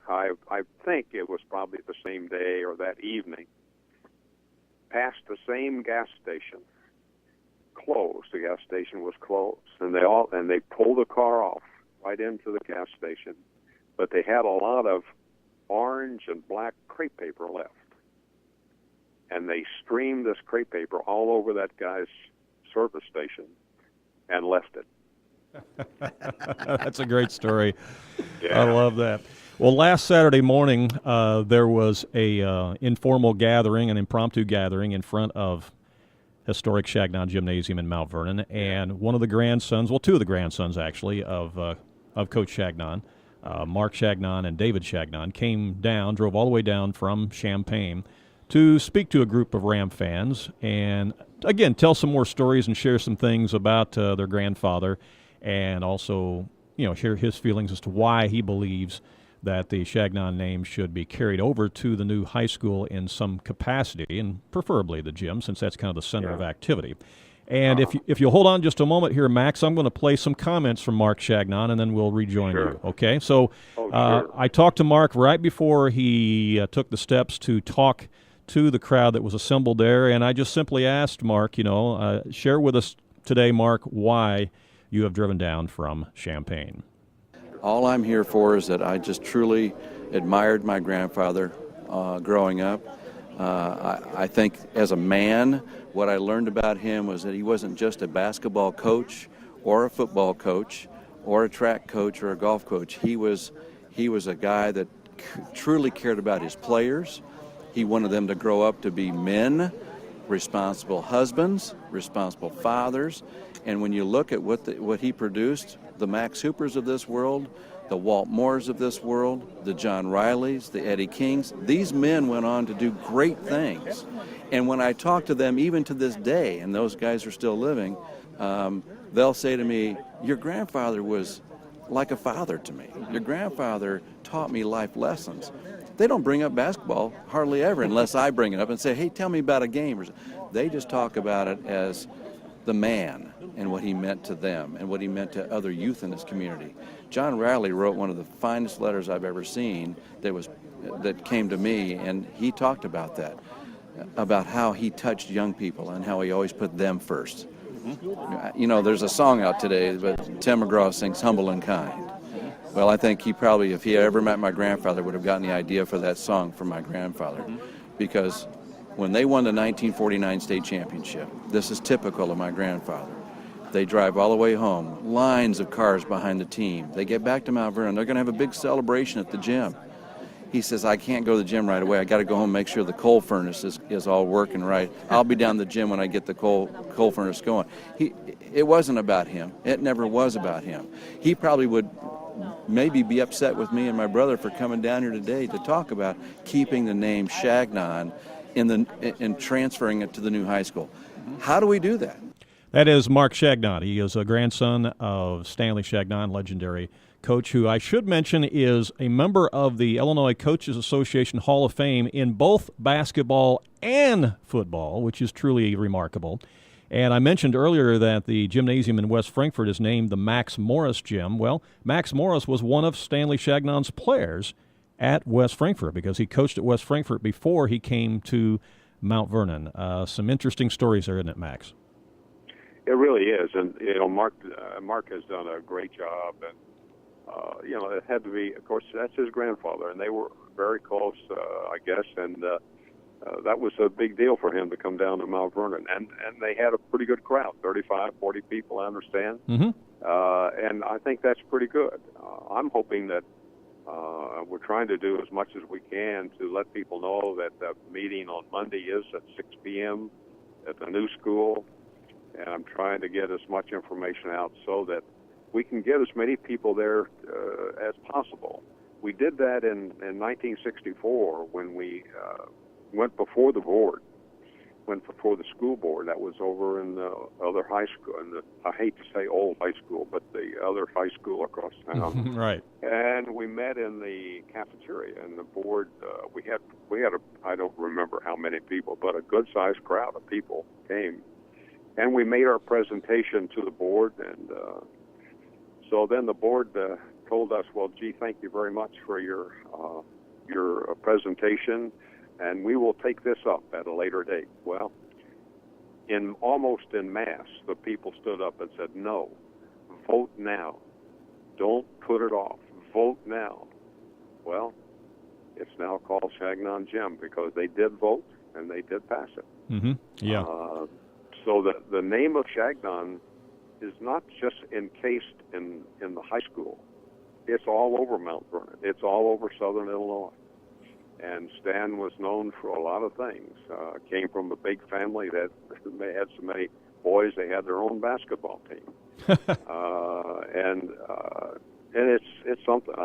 think it was probably the same day or that evening. Past the same gas station, closed. The gas station was closed, and they pulled the car off right into the gas station. But they had a lot of orange and black crepe paper left. And they streamed this crepe paper all over that guy's service station and left it. That's a great story. Yeah. I love that. Well, last Saturday morning, there was a informal gathering, an impromptu gathering in front of historic Chagnon Gymnasium in Mount Vernon. And one of the grandsons, well, two of the grandsons, actually, of Coach Chagnon, Marc Changnon and David Chagnon, drove all the way down from Champaign to speak to a group of Ram fans and, again, tell some more stories and share some things about their grandfather, and also, share his feelings as to why he believes that the Chagnon name should be carried over to the new high school in some capacity, and preferably the gym, since that's kind of the center of activity. And if you'll hold on just a moment here, Max, I'm going to play some comments from Marc Changnon, and then we'll rejoin you. Okay? So I talked to Marc right before he took the steps to talk to the crowd that was assembled there, and I just simply asked Marc, share with us today, Marc, why you have driven down from Champaign. All I'm here for is that I just truly admired my grandfather growing up. I think as a man, what I learned about him was that he wasn't just a basketball coach or a football coach or a track coach or a golf coach. He was a guy that truly cared about his players. He wanted them to grow up to be men, responsible husbands, responsible fathers. And when you look at what he produced, the Max Hoopers of this world, the Walt Moores of this world, the John Rileys, the Eddie Kings, these men went on to do great things. And when I talk to them, even to this day, and those guys are still living, they'll say to me, your grandfather was like a father to me. Your grandfather taught me life lessons. They don't bring up basketball hardly ever unless I bring it up and say, hey, tell me about a game. They just talk about it as the man and what he meant to them and what he meant to other youth in his community. John Riley wrote one of the finest letters I've ever seen that came to me, and he talked about that. about how he touched young people and how he always put them first. You know, there's a song out today, but Tim McGraw sings Humble and Kind. Well, I think he probably, if he had ever met my grandfather, would have gotten the idea for that song from my grandfather. Because when they won the 1949 state championship, this is typical of my grandfather. They drive all the way home, lines of cars behind the team. They get back to Mount Vernon. They're going to have a big celebration at the gym. He says, I can't go to the gym right away. I got to go home and make sure the coal furnace is all working right. I'll be down the gym when I get the coal furnace going. It wasn't about him. It never was about him. He probably would maybe be upset with me and my brother for coming down here today to talk about keeping the name Changnon and transferring it to the new high school. How do we do that? That is Marc Changnon. He is a grandson of Stanley Changnon, legendary coach, who I should mention is a member of the Illinois Coaches Association Hall of Fame in both basketball and football, which is truly remarkable. And I mentioned earlier that the gymnasium in West Frankfort is named the Max Morris Gym. Well, Max Morris was one of Stanley Chagnon's players at West Frankfort because he coached at West Frankfort before he came to Mount Vernon. Some interesting stories there, isn't it, Max? It really is, and Mark has done a great job, and it had to be. Of course, that's his grandfather, and they were very close, I guess, and that was a big deal for him to come down to Mount Vernon, and they had a pretty good crowd, 35, 40 people, I understand, and I think that's pretty good. I'm hoping that we're trying to do as much as we can to let people know that the meeting on Monday is at 6 p.m. at the new school. And I'm trying to get as much information out so that we can get as many people there as possible. We did that in 1964 when we went before the board, went before the school board. That was over in the other high school, I hate to say old high school, but the other high school across town. Right. And we met in the cafeteria, and the board, we had I don't remember how many people, but a good-sized crowd of people came. And we made our presentation to the board, and so then the board told us, well, gee, thank you very much for your presentation, and we will take this up at a later date. Well, almost in mass, the people stood up and said, no, vote now. Don't put it off. Vote now. Well, it's now called Changnon Gym because they did vote, and they did pass it. Mm-hmm. Yeah. So the name of Changnon is not just encased in the high school. It's all over Mount Vernon. It's all over southern Illinois. And Stan was known for a lot of things. Came from a big family that they had so many boys they had their own basketball team. And it's something.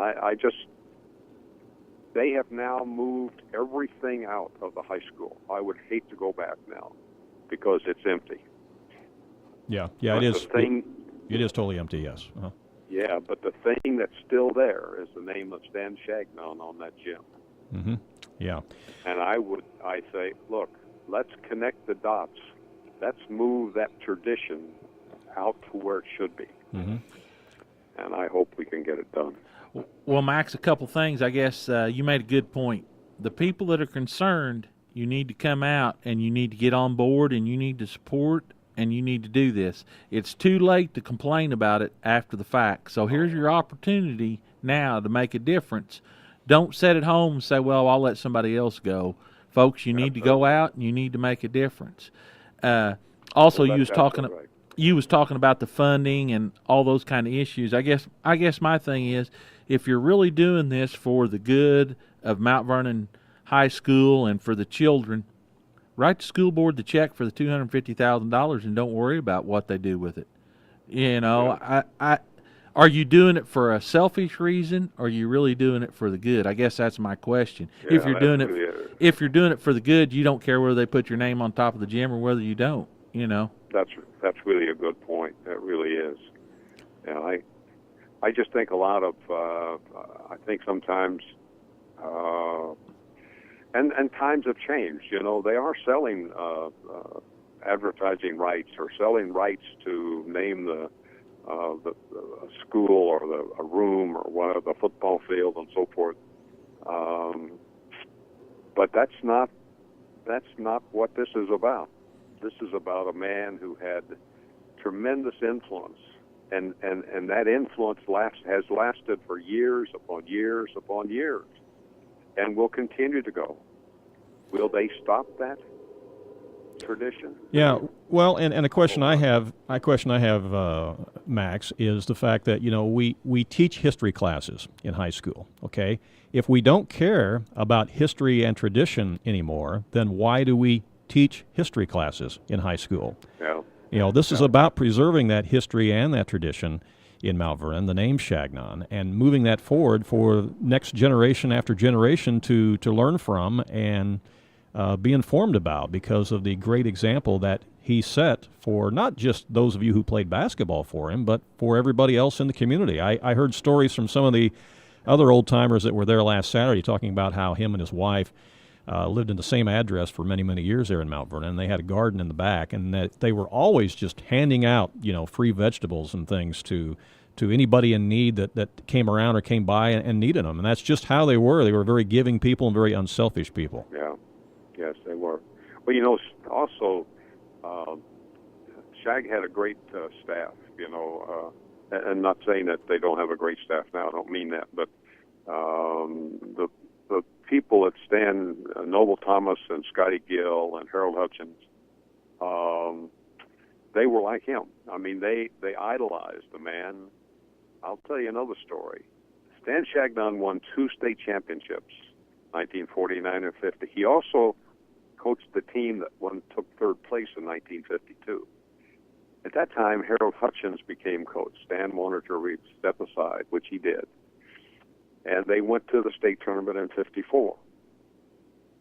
They have now moved everything out of the high school. I would hate to go back now, because it's empty. Yeah, it is. It is totally empty. Yes. Uh-huh. Yeah, but the thing that's still there is the name of Stan Changnon on that gym. Mm-hmm. Yeah. And I say, look, let's connect the dots. Let's move that tradition out to where it should be. Mm-hmm. And I hope we can get it done. Well, Max, a couple things. I guess you made a good point. The people that are concerned, you need to come out and you need to get on board and you need to support and you need to do this. It's too late to complain about it after the fact. So here's your opportunity now to make a difference. Don't sit at home and say, well, I'll let somebody else go. Folks, you need to go out and you need to make a difference. Also, you was talking about the funding and all those kind of issues. I guess my thing is, if you're really doing this for the good of Mount Vernon High School and for the children, write the school board the check for the $250,000 and don't worry about what they do with it. Are you doing it for a selfish reason, or are you really doing it for the good? I guess that's my question. Yeah, if you're doing it for the good, you don't care whether they put your name on top of the gym or whether you don't. That's really a good point. That really is. Yeah, I just think a lot of I think sometimes and times have changed. They are selling advertising rights or selling rights to name the school or a room or the football field and so forth. But that's not that's not what this is about. This is about a man who had tremendous influence, and that influence has lasted for years upon years upon years, and will continue to go. Will they stop that tradition? Yeah, well, and a question I have, Max, is the fact that, we teach history classes in high school, okay? If we don't care about history and tradition anymore, then why do we teach history classes in high school? Yeah. This is about preserving that history and that tradition in Mount Vernon, the name Changnon, and moving that forward for next generation after generation to learn from and be informed about, because of the great example that he set for not just those of you who played basketball for him, but for everybody else in the community. I heard stories from some of the other old-timers that were there last Saturday talking about how him and his wife lived in the same address for many, many years there in Mount Vernon. They had a garden in the back, and that they were always just handing out, free vegetables and things to anybody in need that came around or came by and needed them. And that's just how they were. They were very giving people and very unselfish people. Yeah. Yes, they were. Well, also, Shag had a great staff, and not saying that they don't have a great staff now. I don't mean that, but the people that Stan Noble Thomas and Scotty Gill and Harold Hutchins, they were like him. I mean, they idolized the man. I'll tell you another story. Stan Changnon won 2 state championships, 1949 and 50. He also coached the team that took 3rd place in 1952. At that time, Harold Hutchins became coach. Stan wanted to step aside, which he did. And they went to the state tournament in 54.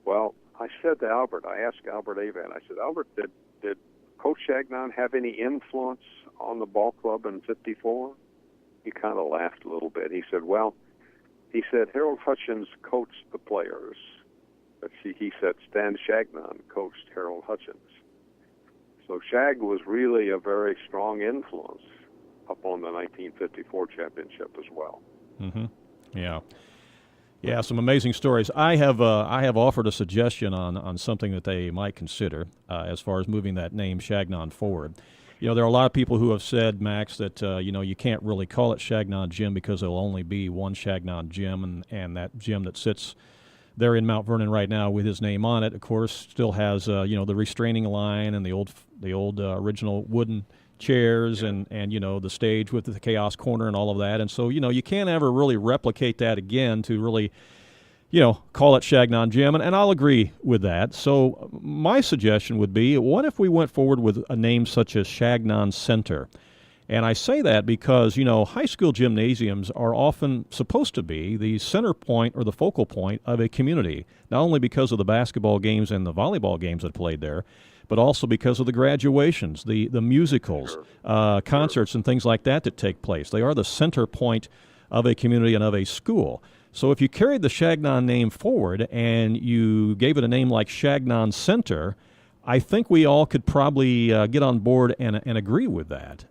Well, I said to Albert, I asked Albert Avan, I said, Albert, did Coach Changnon have any influence on the ball club in 54? He kind of laughed a little bit. He said, Harold Hutchins coached the players. But he said Stan Changnon coached Harold Hutchins. So Shag was really a very strong influence upon the 1954 championship as well. Mm-hmm. Yeah, some amazing stories. I have offered a suggestion on something that they might consider as far as moving that name Changnon forward. There are a lot of people who have said, Max, that you can't really call it Changnon Gym because there'll only be one Changnon Gym, and that gym that sits there in Mount Vernon right now with his name on it, of course, still has the restraining line and the old original wooden chairs, and the stage with the chaos corner and all of that. And so you can't ever really replicate that again to really call it Changnon Gym, and I'll agree with that. So my suggestion would be, what if we went forward with a name such as Changnon Center? And I say that because, high school gymnasiums are often supposed to be the center point or the focal point of a community, not only because of the basketball games and the volleyball games that are played there, but also because of the graduations, the musicals, concerts, and things like that take place. They are the center point of a community and of a school. So if you carried the Changnon name forward and you gave it a name like Changnon Center, I think we all could probably get on board and agree with that.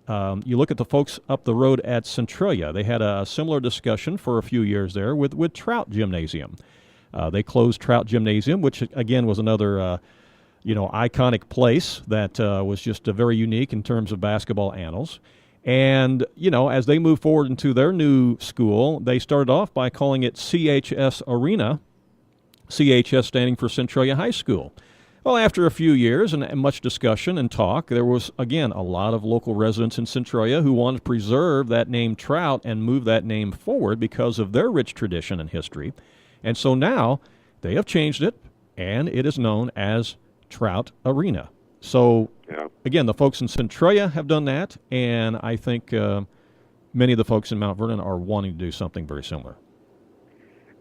You look at the folks up the road at Centralia. They had a similar discussion for a few years there with Trout Gymnasium. They closed Trout Gymnasium, which, again, was another iconic place that was just very unique in terms of basketball annals. And, as they moved forward into their new school, they started off by calling it CHS Arena, CHS standing for Centralia High School. Well, after a few years and much discussion and talk, there was, again, a lot of local residents in Centralia who wanted to preserve that name Trout and move that name forward because of their rich tradition and history. And so now they have changed it, and it is known as Trout Arena. So, again, the folks in Centralia have done that, and I think many of the folks in Mount Vernon are wanting to do something very similar.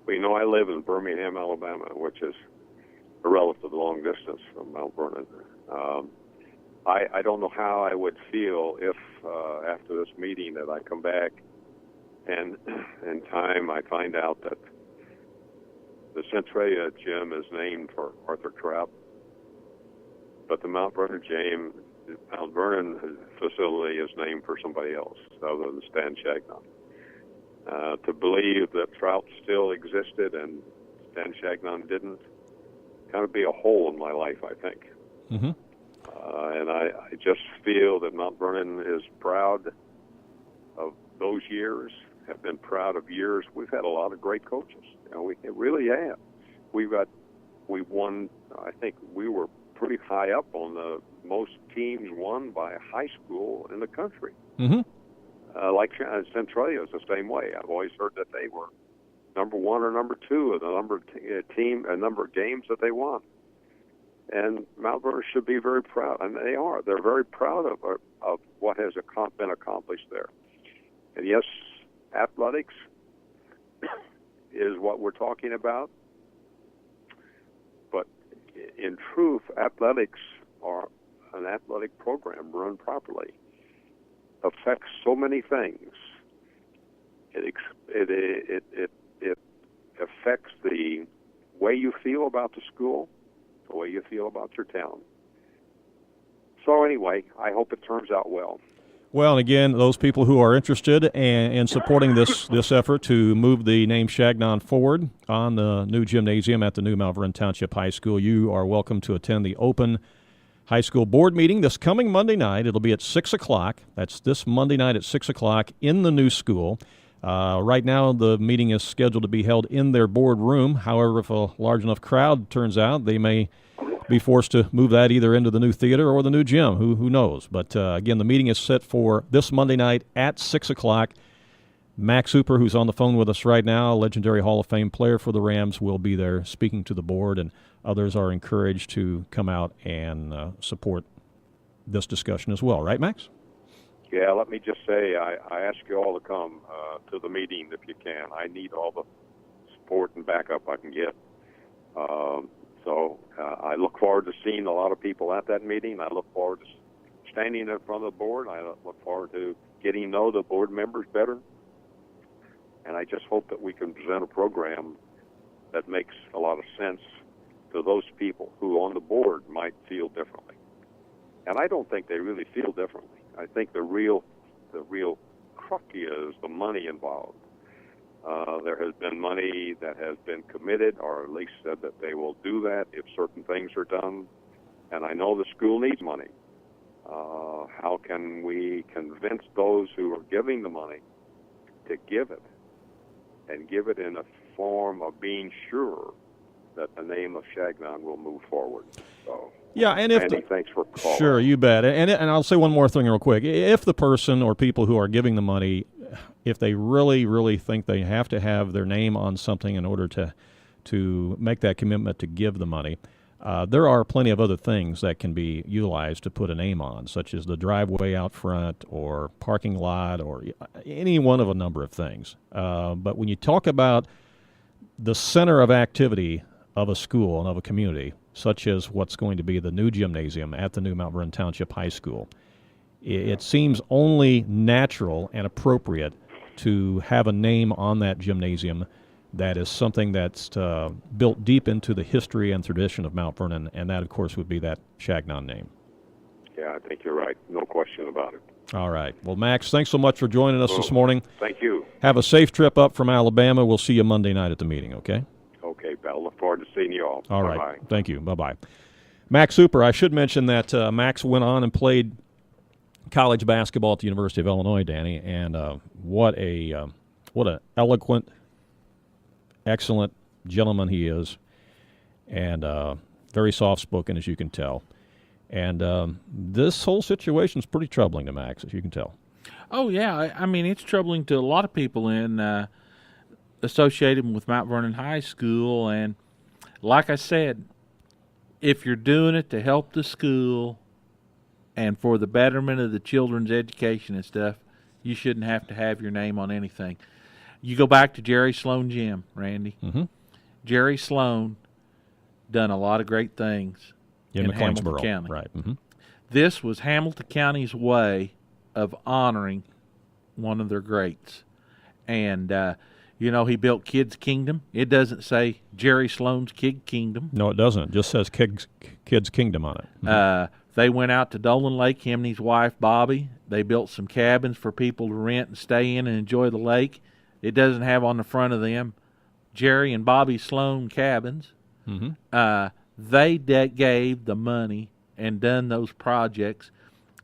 Well, I live in Birmingham, Alabama, which is a relative long distance from Mount Vernon. I don't know how I would feel if after this meeting that I come back and in time I find out that the Centralia gym is named for Arthur Trout, but the Mount Vernon facility is named for somebody else other than Stan Changnon. To believe that Trout still existed and Stan Changnon didn't, kind of be a hole in my life, I think. Mm-hmm. And I just feel that Mount Vernon is proud of those years, have been proud of years. We've had a lot of great coaches. We really have. We won, I think we were pretty high up on the most teams won by a high school in the country. Mm-hmm. Like Centralia is the same way. I've always heard that they were number 1 or number 2 of the number of number of games that they won. And Mount Vernon should be very proud, and they are. They're very proud of what has been accomplished there. And yes, athletics is what we're talking about. But in truth, athletics are an athletic program run properly affects so many things. It affects the way you feel about the school, the way you feel about your town. So anyway, I hope it turns out well. Well, and again, those people who are interested in supporting this effort to move the name Changnon forward on the new gymnasium at the new Mount Vernon Township High School, you are welcome to attend the open high school board meeting this coming Monday night. It'll be at 6 o'clock. That's this Monday night at 6 o'clock in the new school. Right now, the meeting is scheduled to be held in their board room. However, if a large enough crowd turns out, they may be forced to move that either into the new theater or the new gym. Who knows? But again, the meeting is set for this Monday night at 6 o'clock. Max Hooper, who's on the phone with us right now, legendary Hall of Fame player for the Rams, will be there speaking to the board, and others are encouraged to come out and support this discussion as well. Right, Max? Yeah, let me just say, I ask you all to come to the meeting if you can. I need all the support and backup I can get. So I look forward to seeing a lot of people at that meeting. I look forward to standing in front of the board. I look forward to getting to know the board members better. And I just hope that we can present a program that makes a lot of sense to those people who on the board might feel differently. And I don't think they really feel differently. I think the real crux is the money involved. There has been money that has been committed, or at least said that they will do that if certain things are done. And I know the school needs money. How can we convince those who are giving the money to give it, and give it in a form of being sure that the name of Changnon will move forward? So, yeah, and if Andy, thanks for calling. Sure, you bet. And I'll say one more thing real quick. If the person or people who are giving the money, if they really, really think they have to have their name on something in order to make that commitment to give the money, there are plenty of other things that can be utilized to put a name on, such as the driveway out front or parking lot or any one of a number of things. But when you talk about the center of activity of a school and of a community, such as what's going to be the new gymnasium at the new Mount Vernon Township High School, it seems only natural and appropriate to have a name on that gymnasium that is something that's built deep into the history and tradition of Mount Vernon, and that, of course, would be that Changnon name. Yeah, I think you're right. No question about it. All right. Well, Max, thanks so much for joining us this morning. Thank you. Have a safe trip up from Alabama. We'll see you Monday night at the meeting, okay? Okay, pal. Look forward to seeing you all. All Bye-bye. right. Thank you. Bye-bye. Max Hooper, I should mention that Max went on and played college basketball at the University of Illinois, Danny, and what an eloquent, excellent gentleman he is, and very soft-spoken, as you can tell. And this whole situation is pretty troubling to Max, as you can tell. Oh, yeah. I mean, it's troubling to a lot of people associated with Mount Vernon High School. And like I said, if you're doing it to help the school and for the betterment of the children's education and stuff, you shouldn't have to have your name on anything. You go back to Jerry Sloan Gym, Randy. Mm-hmm. Jerry Sloan done a lot of great things in Hamilton County. Right. Mm-hmm. This was Hamilton County's way of honoring one of their greats. And, he built Kids Kingdom. It doesn't say Jerry Sloan's Kid Kingdom. No, it doesn't. It just says Kids Kingdom on it. Mm-hmm. They went out to Dolan Lake, him and his wife, Bobby. They built some cabins for people to rent and stay in and enjoy the lake. It doesn't have on the front of them Jerry and Bobby Sloan cabins. Mm-hmm. they gave the money and done those projects.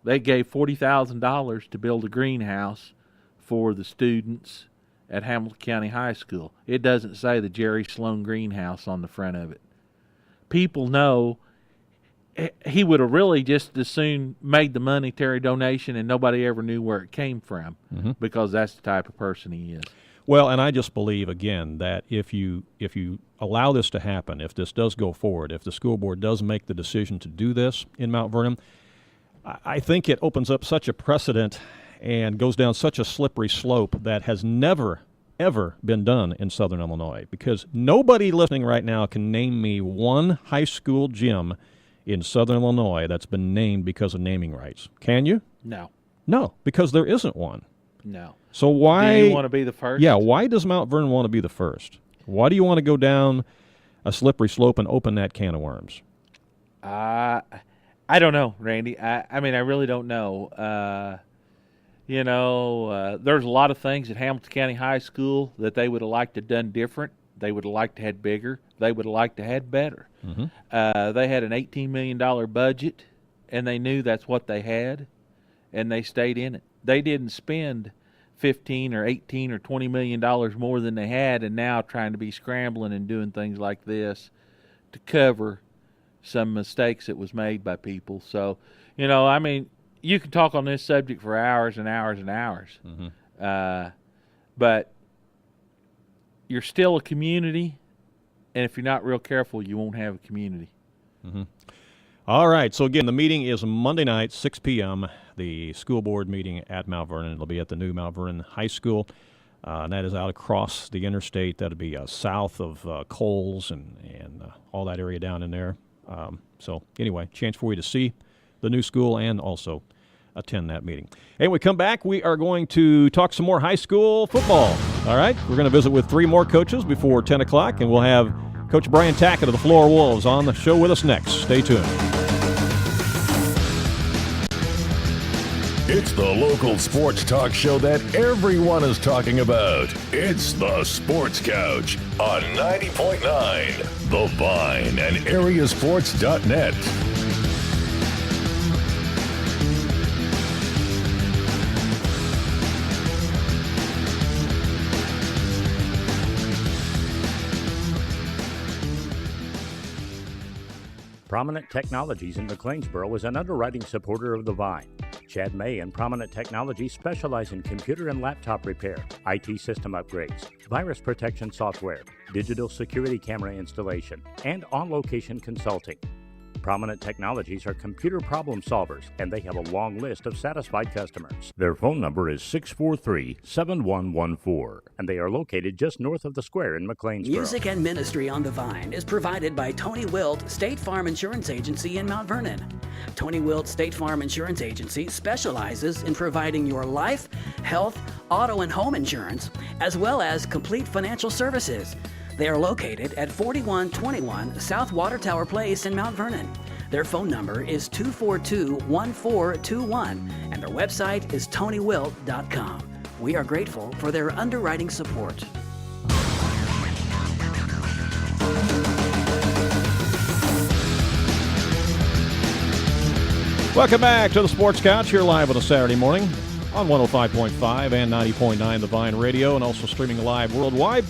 They gave $40,000 to build a greenhouse for the students at Hamilton County High School. It doesn't say the Jerry Sloan Greenhouse on the front of it. People know he would have really just as soon made the monetary donation and nobody ever knew where it came from, because that's the type of person he is. Well, and I just believe, again, that if you allow this to happen, if this does go forward, if the school board does make the decision to do this in Mount Vernon, I think it opens up such a precedent and goes down such a slippery slope that has never, ever been done in Southern Illinois, because nobody listening right now can name me one high school gym in Southern Illinois that's been named because of naming rights. Can you? No. No, because there isn't one. No. So why... Do you want to be the first? Yeah, why does Mount Vernon want to be the first? Why do you want to go down a slippery slope and open that can of worms? I don't know, Randy. I mean, I really don't know. There's a lot of things at Hamilton County High School that they would have liked to have done different. They would have liked to have had bigger. They would have liked to have had better. They had an $18 million budget, and they knew that's what they had, and they stayed in it. They didn't spend $15 or $18 or $20 million more than they had, and now trying to be scrambling and doing things like this to cover some mistakes that was made by people. So, I mean, you can talk on this subject for hours and hours and hours. But you're still a community, and if you're not real careful, you won't have a community. All right. So, again, the meeting is Monday night, 6 p.m., the school board meeting at Mount Vernon. It'll be at the new Mount Vernon High School, and that is out across the interstate. That'll be south of Coles and all that area down in there. So, anyway, chance for you to see the new school and also attend that meeting. Hey, when we come back, we are going to talk some more high school football. All right? We're going to visit with 3 more coaches before 10 o'clock, and we'll have Coach Brian Tackitt of the Flora Wolves on the show with us next. Stay tuned. It's the local sports talk show that everyone is talking about. It's the Sports Couch on 90.9 The Vine and AreaSports.net. Prominent Technologies in McLeansboro is an underwriting supporter of The Vine. Chad May and Prominent Technologies specialize in computer and laptop repair, IT system upgrades, virus protection software, digital security camera installation, and on-location consulting. Prominent Technologies are computer problem solvers, and they have a long list of satisfied customers. Their phone number is 643-7114, and they are located just north of the square in McLeansboro. Music and ministry on the Vine is provided by Tony Wilt State Farm Insurance Agency in Mount Vernon. Tony Wilt State Farm Insurance Agency specializes in providing your life, health, auto, and home insurance, as well as complete financial services. They are located at 4121 South Water Tower Place in Mount Vernon. Their phone number is 242-1421, and their website is tonywilt.com. We are grateful for their underwriting support. Welcome back to the Sports Couch here live on a Saturday morning on 105.5 and 90.9 The Vine Radio, and also streaming live worldwide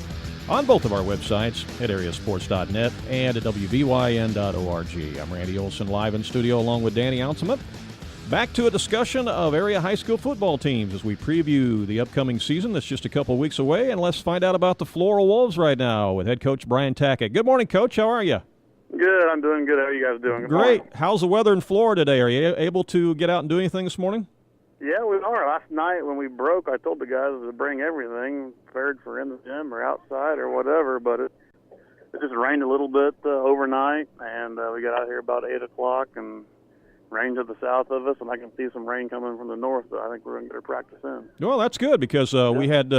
on both of our websites at AreaSports.net and at WVYN.org. I'm Randy Olson, live in studio along with Danny Ounsema. Back to a discussion of area high school football teams as we preview the upcoming season that's just a couple weeks away. And let's find out about the Flora Wolves right now with head coach Brian Tackitt. Good morning, Coach. How are you? Good. I'm doing good. How are you guys doing? Good Great. morning. How's the weather in Florida today? Are you able to get out and do anything this morning? Yeah, we are. Last night when we broke, I told the guys to bring everything, prepared for in the gym or outside or whatever, but it just rained a little bit overnight, and we got out here about 8 o'clock, and rain to the south of us, and I can see some rain coming from the north, but I think we're going to get our practice in. Well, that's good because we had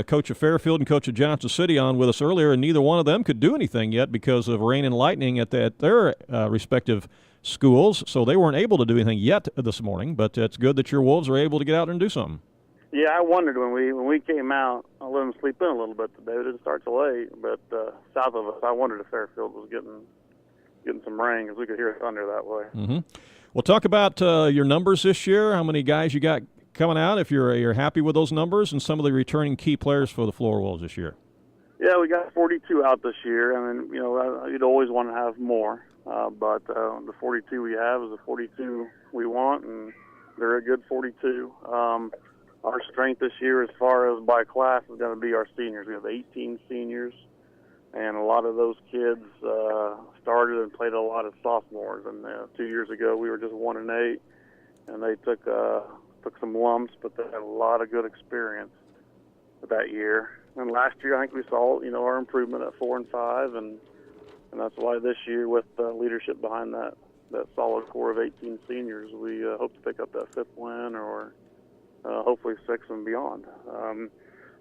Coach of Fairfield and Coach of Johnson City on with us earlier, and neither one of them could do anything yet because of rain and lightning at their respective schools, so they weren't able to do anything yet this morning, but it's good that your Wolves are able to get out and do something. Yeah, I wondered when we came out, I let them sleep in a little bit today. We didn't start till 8, but south of us, I wondered if Fairfield was getting getting some rain because we could hear thunder that way. Mm-hmm. Well, talk about your numbers this year. How many guys you got coming out, if you're happy with those numbers, and some of the returning key players for the Flora Wolves this year? Yeah, we got 42 out this year. I mean, you'd always want to have more, but the 42 we have is the 42 we want, and they're a good 42. Our strength this year, as far as by class, is going to be our seniors. We have 18 seniors, and a lot of those kids started and played a lot of sophomores. And 2 years ago, we were just 1-8, and they took some lumps, but they had a lot of good experience that year. And last year, I think we saw, our improvement at 4-5, and that's why this year, with leadership behind that solid core of 18 seniors, we hope to pick up that 5th win, or hopefully 6 and beyond.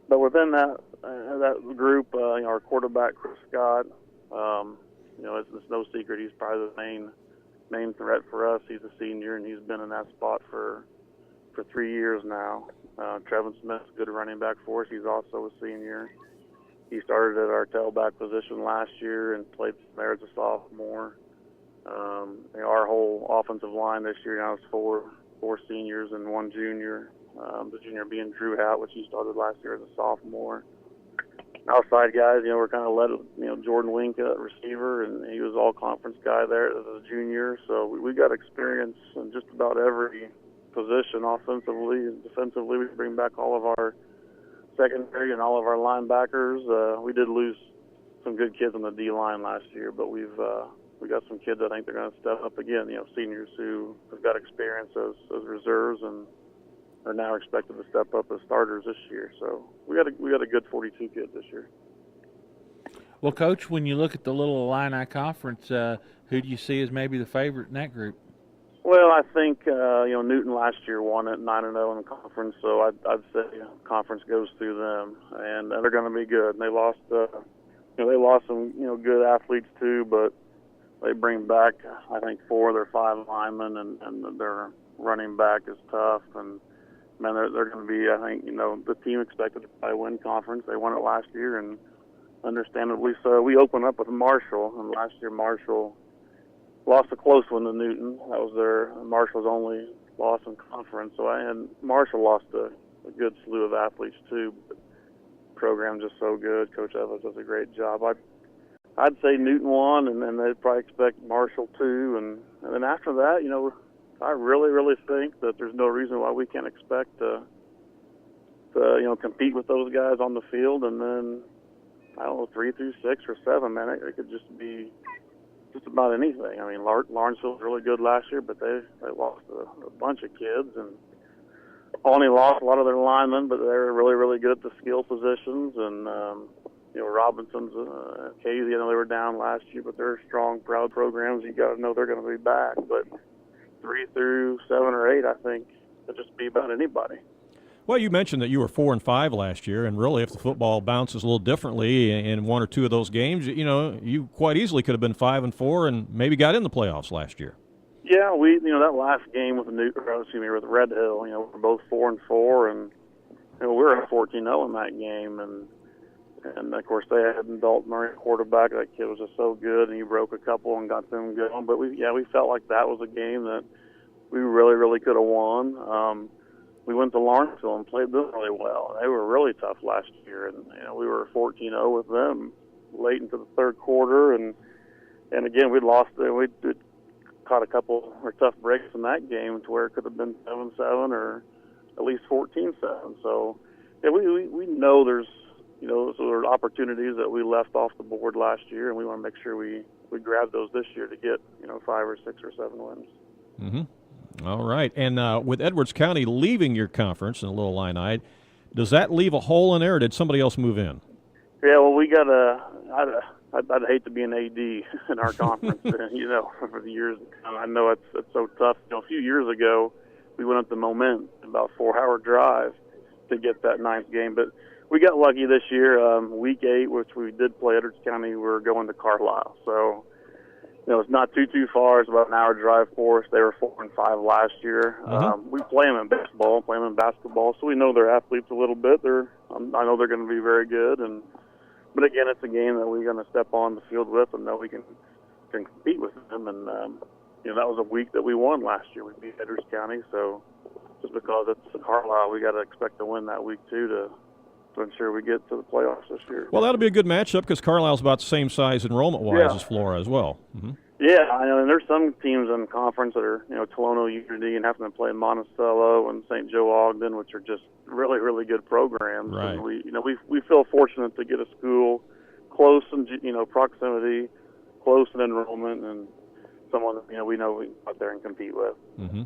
But within that group, our quarterback, Chris Scott, it's no secret he's probably the main threat for us. He's a senior, and he's been in that spot for 3 years now. Trevin Smith's a good running back for us. He's also a senior. He started at our tailback position last year and played there as a sophomore. Our whole offensive line this year now is four seniors and 1 junior. The junior being Drew Hout, which he started last year as a sophomore. Outside guys, we're kind of led with, Jordan Wink at receiver, and he was all-conference guy there as a junior. So we got experience in just about every position, offensively and defensively. We bring back all of our secondary and all of our linebackers. We did lose some good kids on the D-line last year, but we got some kids I think they're going to step up again, seniors who have got experience as reserves and are now expected to step up as starters this year. So we got a good 42 kids this year. Well, Coach, when you look at the Little Illini Conference, who do you see as maybe the favorite in that group? Well, I think Newton last year won at 9-0 in the conference, so I'd say conference goes through them, and they're going to be good. And they lost, some good athletes too, but they bring back I think 4 of their 5 linemen, and their running back is tough, and man, they're going to be, I think, the team expected to probably win conference. They won it last year, and understandably so. We opened up with Marshall, and last year Marshall lost a close one to Newton. That was Marshall's only loss in conference. So Marshall lost a good slew of athletes too. But the program's just so good. Coach Evans does a great job. I'd say Newton won, and then they'd probably expect Marshall too. And then after that, I really, really think that there's no reason why we can't expect to compete with those guys on the field. And then, I don't know, 3 through 6 or 7, man, it could just be just about anything. I mean, Lawrenceville was really good last year, but they lost a bunch of kids and only lost a lot of their linemen, but they're really, really good at the skill positions. And, Robinson's, Casey, they were down last year, but they're strong, proud programs. You got to know they're going to be back. But 3 through 7 or 8, I think, could just be about anybody. Well, you mentioned that you were 4-5 last year, and really, if the football bounces a little differently in 1 or 2 of those games, you quite easily could have been 5-4 and maybe got in the playoffs last year. Yeah, that last game with with Red Hill, we're both 4-4, and we were at 14-0 in that game, and of course they had Dalton Murray quarterback. That kid was just so good, and he broke a couple and got them going. But we felt like that was a game that we really, really could have won. We went to Lawrenceville and played them really well. And they were really tough last year, and we were 14-0 with them late into the third quarter. And again, we lost. We caught a couple or tough breaks in that game to where it could have been 7-7 or at least 14-7. So yeah, we know there's sort of opportunities that we left off the board last year, and we want to make sure we grab those this year to get 5 or 6 or 7 wins. Mm-hmm. All right. And with Edwards County leaving your conference in the Little Illini, does that leave a hole in there, or did somebody else move in? Yeah, well, we got I'd hate to be an AD in our conference, for the years to come. I know it's so tough. A few years ago, we went up to Moment, about a 4-hour drive to get that 9th game. But we got lucky this year. Week 8, which we did play Edwards County, we're going to Carlisle. So, it's not too far. It's about an hour drive for us. They were 4-5 last year. We play them in baseball, play them in basketball, so we know their athletes a little bit. I know they're going to be very good. But again, it's a game that we're going to step on the field with and know we can can compete with them. And that was a week that we won last year. We beat Edwards County, so just because it's Carlisle, we got to expect to win that week too to ensure we get to the playoffs this year. Well, that'll be a good matchup because Carlisle's about the same size enrollment-wise as Flora as well. Mm-hmm. Yeah, I know, and there's some teams in the conference that are, Tolono Unity and having to play Monticello and St. Joe Ogden, which are just really, really good programs. Right. And we feel fortunate to get a school close in proximity, close in enrollment, and someone that we know we can out there and compete with. Mm-hmm.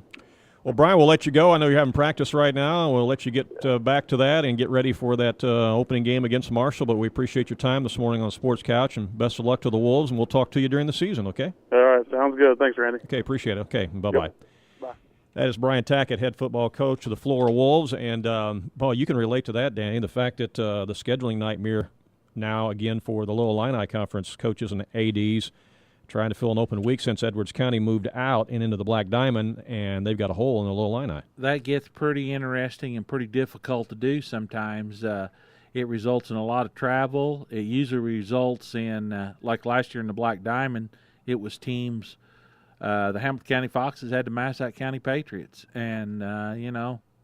Well, Brian, we'll let you go. I know you're having practice right now. We'll let you get back to that and get ready for that opening game against Marshall. But we appreciate your time this morning on the Sports Couch, and best of luck to the Wolves, and we'll talk to you during the season, okay? All right, sounds good. Thanks, Randy. Okay, appreciate it. Okay, bye-bye. Yep. Bye. That is Brian Tackitt, head football coach of the Flora Wolves. And, you can relate to that, Danny, the fact that the scheduling nightmare now, again, for the Little Illini Conference coaches and ADs, trying to fill an open week since Edwards County moved out and into the Black Diamond, and they've got a hole in the Little Illini. That gets pretty interesting and pretty difficult to do sometimes. It results in a lot of travel. It usually results in, like last year in the Black Diamond, it was teams, the Hamilton County Foxes had the Massac County Patriots. And,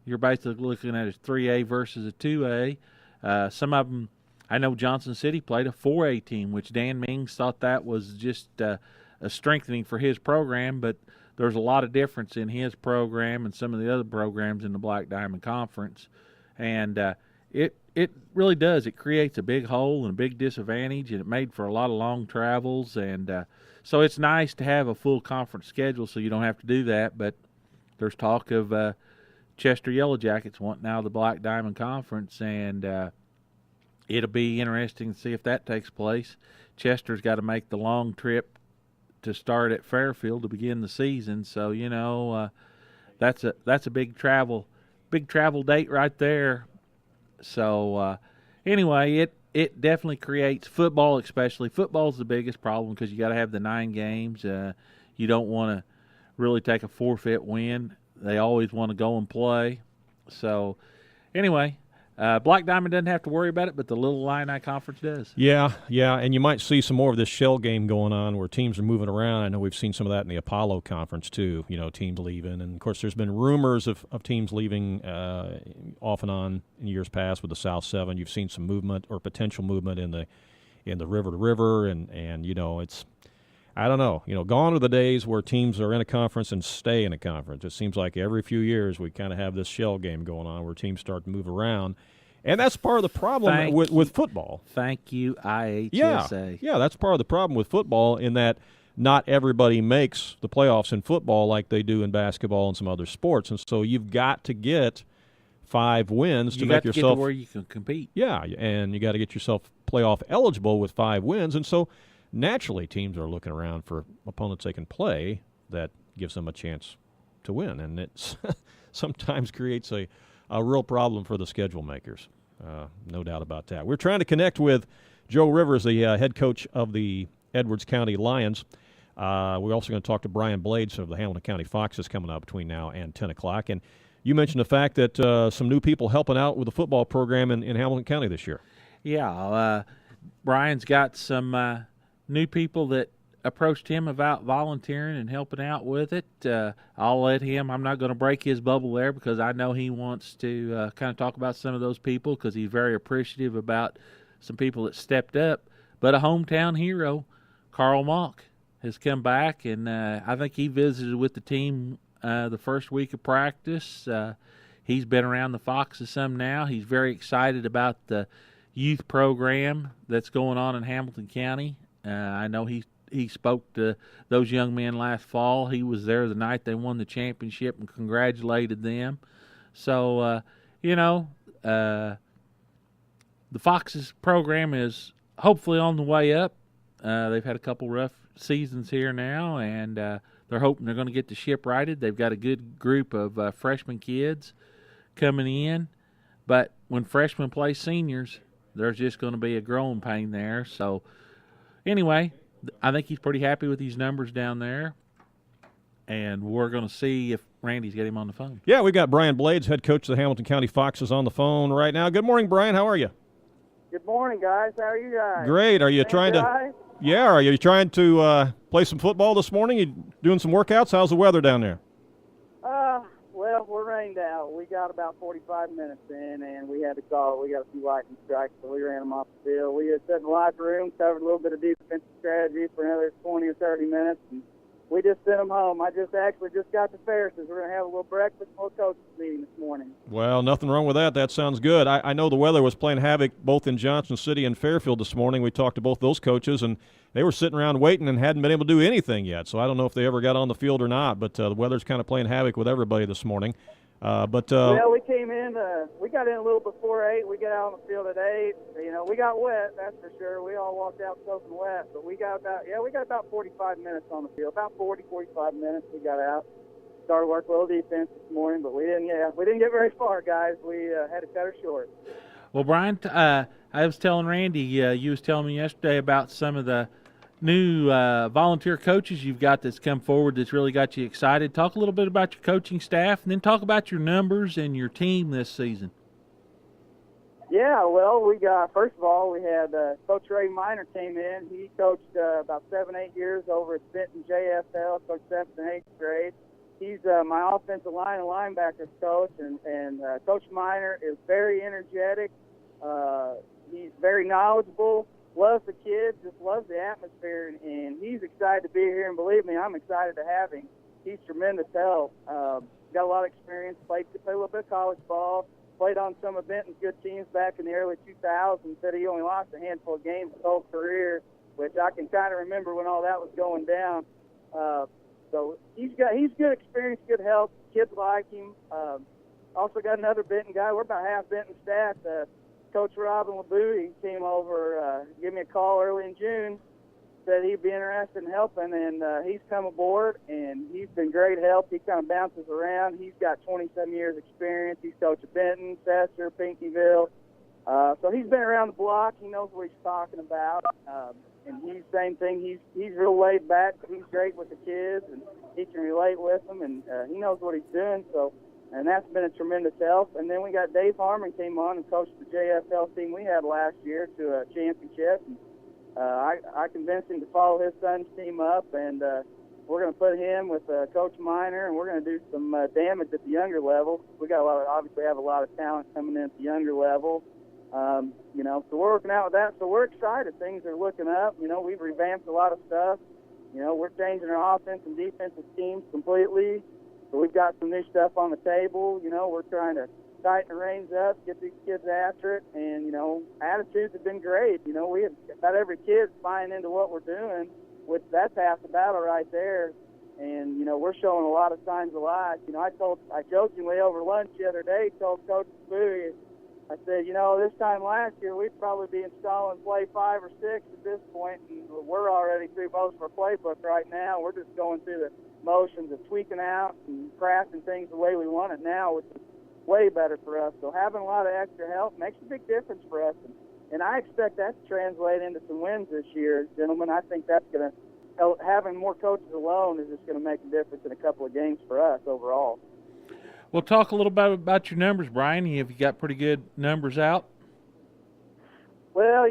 you're basically looking at a 3A versus a 2A. Some of them, I know Johnson City played a 4A team, which Dan Mings thought that was just a strengthening for his program, but there's a lot of difference in his program and some of the other programs in the Black Diamond Conference. And it really does. It creates a big hole and a big disadvantage, and it made for a lot of long travels. And so it's nice to have a full conference schedule so you don't have to do that, but there's talk of Chester Yellow Jackets wanting out of the Black Diamond Conference, and it'll be interesting to see if that takes place. Chester's got to make the long trip to start at Fairfield to begin the season, so that's a big travel date right there. So anyway, it definitely creates football, especially football's the biggest problem because you got to have the 9 games. You don't want to really take a forfeit win. They always want to go and play. So anyway. Black Diamond doesn't have to worry about it, but the Little Illini Conference does. Yeah, and you might see some more of this shell game going on where teams are moving around. I know we've seen some of that in the Apollo Conference too, teams leaving. And, of course, there's been rumors of teams leaving off and on in years past with the South 7. You've seen some movement or potential movement in the river to river, and it's – I don't know. Gone are the days where teams are in a conference and stay in a conference. It seems like every few years we kind of have this shell game going on where teams start to move around. And that's part of the problem with football. Thank you, IHSA. Yeah, that's part of the problem with football in that not everybody makes the playoffs in football like they do in basketball and some other sports. And so you've got to get 5 wins to make yourself – You got to get to where you can compete. Yeah, and you got to get yourself playoff eligible with 5 wins. And so – naturally, teams are looking around for opponents they can play that gives them a chance to win, and it sometimes creates a real problem for the schedule makers. No doubt about that. We're trying to connect with Joe Rivers, the head coach of the Edwards County Lions. We're also going to talk to Brian Blades of the Hamilton County Foxes coming up between now and 10 o'clock. And you mentioned the fact that some new people helping out with the football program in Hamilton County this year. Yeah, Brian's got some new people that approached him about volunteering and helping out with it. I'll let him. I'm not going to break his bubble there because I know he wants to kind of talk about some of those people because he's very appreciative about some people that stepped up. But a hometown hero, Carl Mock, has come back, and I think he visited with the team the first week of practice. He's been around the Foxes some now. He's very excited about the youth program that's going on in Hamilton County. I know he spoke to those young men last fall. He was there the night they won the championship and congratulated them. So, the Foxes program is hopefully on the way up. They've had a couple rough seasons here now, and they're hoping they're going to get the ship righted. They've got a good group of freshman kids coming in. But when freshmen play seniors, there's just going to be a growing pain there. So, anyway, I think he's pretty happy with these numbers down there, and we're going to see if Randy's got him on the phone. Yeah, we got Brian Blades, head coach of the Hamilton County Foxes, on the phone right now. Good morning, Brian. How are you? Good morning, guys. How are you guys? Great. Are you trying to? Yeah. Are you trying to play some football this morning? You doing some workouts? How's the weather down there? Well, we're rained out. We got about 45 minutes in, and we had to call. We got a few lightning strikes, so we ran them off the field. We had sat in the locker room, covered a little bit of defensive strategy for another 20 or 30 minutes, and we just sent them home. I just got to Ferris's. We're going to have a little breakfast and a little coaches meeting this morning. Well, nothing wrong with that. That sounds good. I know the weather was playing havoc both in Johnson City and Fairfield this morning. We talked to both those coaches, and they were sitting around waiting and hadn't been able to do anything yet. So I don't know if they ever got on the field or not, but the weather's kind of playing havoc with everybody this morning. Well, we came in. We got in a little before 8. We got out on the field at 8. We got wet, that's for sure. We all walked out soaking wet, but we got about 45 minutes on the field. About 45 minutes we got out. Started working a little defense this morning, but we didn't get very far, guys. We had to cut her short. Well, Brian, I was telling Randy, you was telling me yesterday about some of the new volunteer coaches you've got that's come forward that's really got you excited. Talk a little bit about your coaching staff, and then talk about your numbers and your team this season. Yeah, well, first of all, we had Coach Ray Miner came in. He coached about 7-8 years over at Benton JFL, coached 7th and 8th grade. He's my offensive line and linebackers coach, and Coach Miner is very energetic. He's very knowledgeable, loves the kids, just loves the atmosphere, and he's excited to be here. And believe me, I'm excited to have him. He's tremendous help. Got a lot of experience, played a little bit of college ball, played on some of Benton's good teams back in the early 2000s. Said he only lost a handful of games his whole career, which I can kind of remember when all that was going down. So he's good experience, good help. Kids like him. Also got another Benton guy. We're about half Benton staff. Coach Robin LeBoux, he came over, gave me a call early in June, said he'd be interested in helping, and he's come aboard, and he's been great help. He kind of bounces around. He's got 20-some years experience. He's coached at Benton, Chester, Pinckneyville. So he's been around the block. He knows what he's talking about. And he's same thing. He's real laid back. He's great with the kids, and he can relate with them, and he knows what he's doing. And that's been a tremendous help. And then we got Dave Harmon came on and coached the JFL team we had last year to a championship. And, I convinced him to follow his son's team up, and we're going to put him with Coach Miner, and we're going to do some damage at the younger level. We got obviously have a lot of talent coming in at the younger level. So we're working out with that. So we're excited. Things are looking up. We've revamped a lot of stuff. We're changing our offense and defensive schemes completely. So we've got some new stuff on the table. We're trying to tighten the reins up, get these kids after it, and, attitudes have been great. We have about every kid buying into what we're doing, which that's half the battle right there. And, we're showing a lot of signs of life. I jokingly over lunch the other day told Coach Bowie, I said, this time last year we'd probably be installing play 5 or 6 at this point, and we're already through most of our playbook right now. We're just going through the motions of tweaking out and crafting things the way we want it now, which is way better for us. So having a lot of extra help makes a big difference for us, and I expect that to translate into some wins this year, gentlemen. I think that's going to having more coaches alone is just going to make a difference in a couple of games for us overall. Well, talk a little bit about your numbers, Brian. Have you got pretty good numbers out? Well,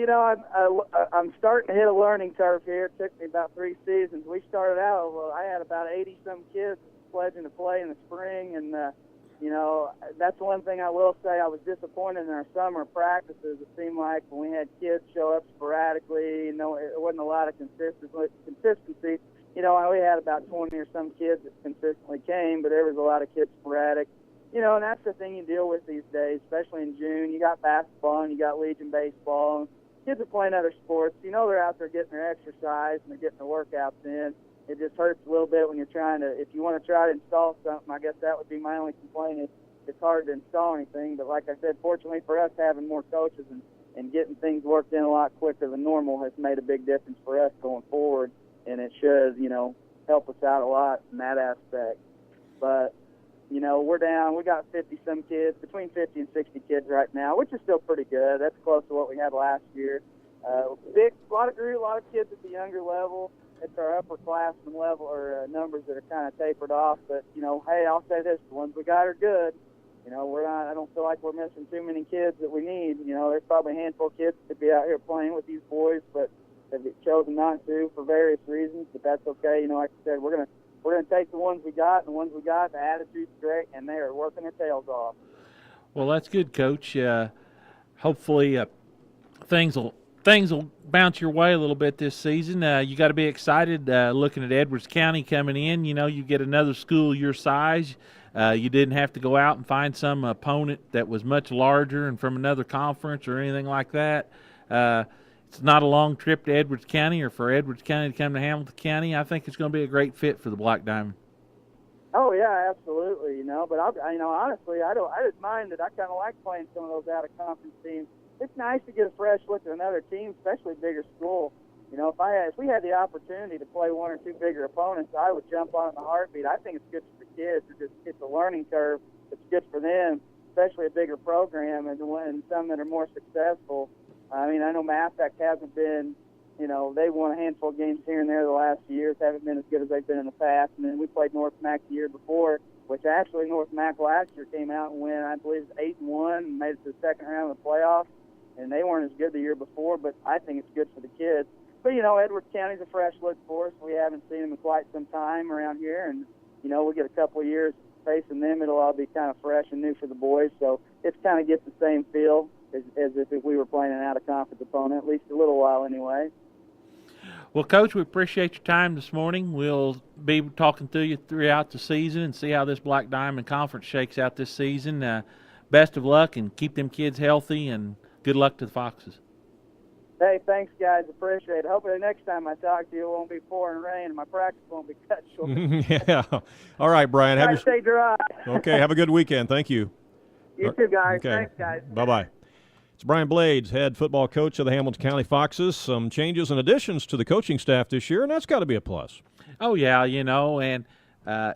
I'm starting to hit a learning curve here. It took me about 3 seasons. We started out, I had about 80-some kids pledging to play in the spring, and, that's one thing I will say. I was disappointed in our summer practices. It seemed like when we had kids show up sporadically, it wasn't a lot of consistency. We had about 20 or some kids that consistently came, but there was a lot of kids sporadic. And that's the thing you deal with these days, especially in June. You got basketball and you got Legion baseball. And kids are playing other sports. They're out there getting their exercise and they're getting their workouts in. It just hurts a little bit when you're if you want to try to install something, I guess that would be my only complaint. It's hard to install anything. But like I said, fortunately for us, having more coaches and getting things worked in a lot quicker than normal has made a big difference for us going forward. And it should, help us out a lot in that aspect. But, we're down. We got 50-some kids, between 50 and 60 kids right now, which is still pretty good. That's close to what we had last year. A lot of kids at the younger level. It's our upperclassmen level or numbers that are kind of tapered off. But, hey, I'll say this, the ones we got are good. I don't feel like we're missing too many kids that we need. There's probably a handful of kids to be out here playing with these boys, but have chosen not to for various reasons, but that's okay. You know, like I said, we're gonna take the ones we got, and the ones we got, the attitude's great, and they are working their tails off. Well, that's good, Coach. Hopefully, things will bounce your way a little bit this season. You got to be excited looking at Edwards County coming in. You know, you get another school your size. You didn't have to go out and find some opponent that was much larger and from another conference or anything like that. It's not a long trip to Edwards County or for Edwards County to come to Hamilton County. I think it's going to be a great fit for the Black Diamond. Oh yeah, absolutely. You know, but honestly, I didn't mind it. I kind of like playing some of those out of conference teams. It's nice to get a fresh look at another team, especially a bigger school. You know, if we had the opportunity to play one or two bigger opponents, I would jump on it in a heartbeat. I think it's good for the kids. It's a learning curve. It's good for them, especially a bigger program and some that are more successful. I mean, I know Massac hasn't been. You know, they won a handful of games here and there the last few years, haven't been as good as they've been in the past. And then we played North Mac the year before, which actually North Mac last year came out and went, I believe, 8-1 and made it to the second round of the playoffs. And they weren't as good the year before, but I think it's good for the kids. But, you know, Edwards County's a fresh look for us. We haven't seen them in quite some time around here. And, you know, we get a couple of years facing them. It'll all be kind of fresh and new for the boys. So it's kind of gets the same feel as if we were playing an out-of-conference opponent, at least a little while anyway. Well, Coach, we appreciate your time this morning. We'll be talking to you throughout the season and see how this Black Diamond Conference shakes out this season. Best of luck, and keep them kids healthy, and good luck to the Foxes. Hey, thanks, guys. Appreciate it. Hopefully next time I talk to you, it won't be pouring rain and my practice won't be cut short. Yeah. All right, Brian. Stay dry. Okay, have a good weekend. Thank you. You too, guys. Okay. Thanks, guys. Bye-bye. It's Brian Blades, head football coach of the Hamilton County Foxes. Some changes and additions to the coaching staff this year, and that's got to be a plus. Oh, yeah, you know, and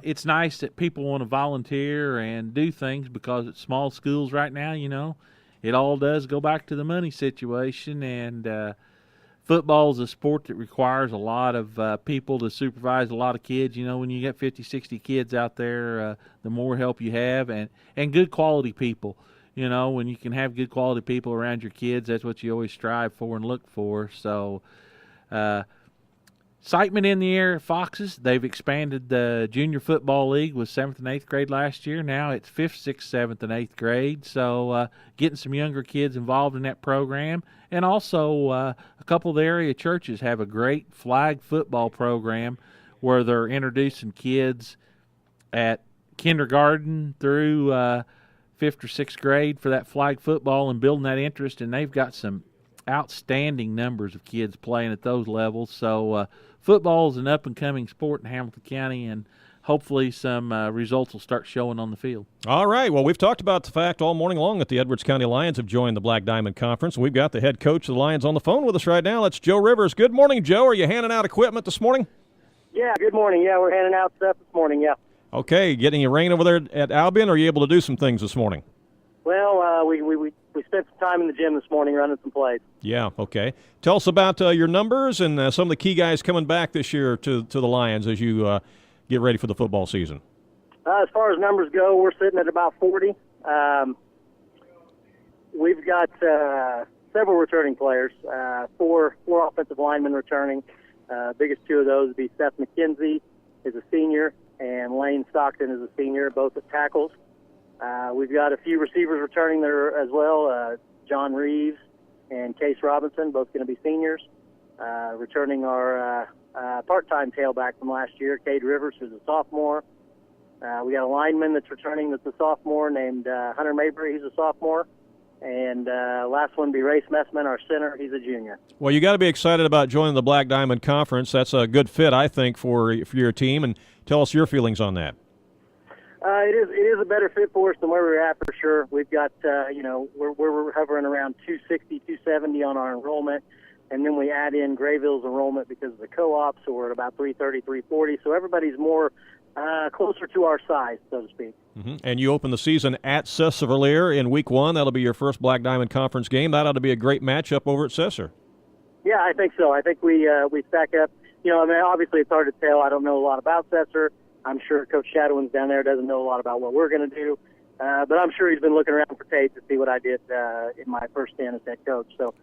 it's nice that people want to volunteer and do things because it's small schools right now, you know. It all does go back to the money situation, and football is a sport that requires a lot of people to supervise a lot of kids. You know, when you get 50, 60 kids out there, the more help you have, and good quality people. You know, when you can have good quality people around your kids, that's what you always strive for and look for. So, excitement in the air at Foxes. They've expanded the junior football league with 7th and 8th grade last year. Now it's 5th, 6th, 7th, and 8th grade. So getting some younger kids involved in that program. And also a couple of the area churches have a great flag football program where they're introducing kids at kindergarten through 5th or 6th grade for that flag football and building that interest. And they've got some outstanding numbers of kids playing at those levels. So football is an up-and-coming sport in Hamilton County, and hopefully some results will start showing on the field. All right. Well, we've talked about the fact all morning long that the Edwards County Lions have joined the Black Diamond Conference. We've got the head coach of the Lions on the phone with us right now. That's Joe Rivers. Good morning, Joe. Are you handing out equipment this morning? Yeah, good morning. Yeah, we're handing out stuff this morning, yeah. Okay. Getting a rain over there at Albion, or are you able to do some things this morning? Well, we spent some time in the gym this morning running some plays. Yeah, okay. Tell us about your numbers and some of the key guys coming back this year to the Lions as you get ready for the football season. As far as numbers go, we're sitting at about 40. We've got several returning players, four offensive linemen returning. Biggest two of those would be Seth McKenzie, is a senior, and Lane Stockton is a senior, both at tackles. We've got a few receivers returning there as well. John Reeves and Case Robinson, both going to be seniors. Returning our part-time tailback from last year, Cade Rivers, who's a sophomore. We got a lineman that's returning that's a sophomore named Hunter Mabry. He's a sophomore. And last one be Race Messman, our center. He's a junior. Well, you got to be excited about joining the Black Diamond Conference. That's a good fit, I think, for your team. And tell us your feelings on that. It is a better fit for us than where we were at for sure. We've got, we're hovering around 260, 270 on our enrollment. And then we add in Grayville's enrollment because of the co-op, so we're at about 330, 340. So everybody's more closer to our size, so to speak. Mm-hmm. And you open the season at Cesar in week 1. That'll be your first Black Diamond Conference game. That ought to be a great matchup over at Cesar. Yeah, I think so. I think we stack up. You know, I mean, obviously it's hard to tell. I don't know a lot about Cesar. I'm sure Coach Shadowin's down there doesn't know a lot about what we're going to do. But I'm sure he's been looking around for tape to see what I did in my first stint as head coach. So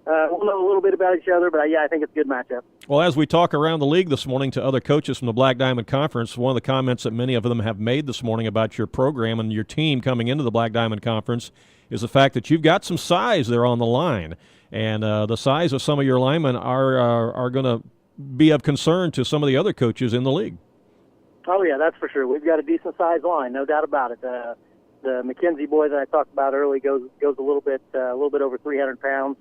we'll know a little bit about each other, but yeah, I think it's a good matchup. Well, as we talk around the league this morning to other coaches from the Black Diamond Conference, one of the comments that many of them have made this morning about your program and your team coming into the Black Diamond Conference is the fact that you've got some size there on the line. And the size of some of your linemen are going to be of concern to some of the other coaches in the league. Oh, yeah, that's for sure. We've got a decent-sized line, no doubt about it. The McKenzie boy that I talked about earlier goes a little bit over 300 pounds.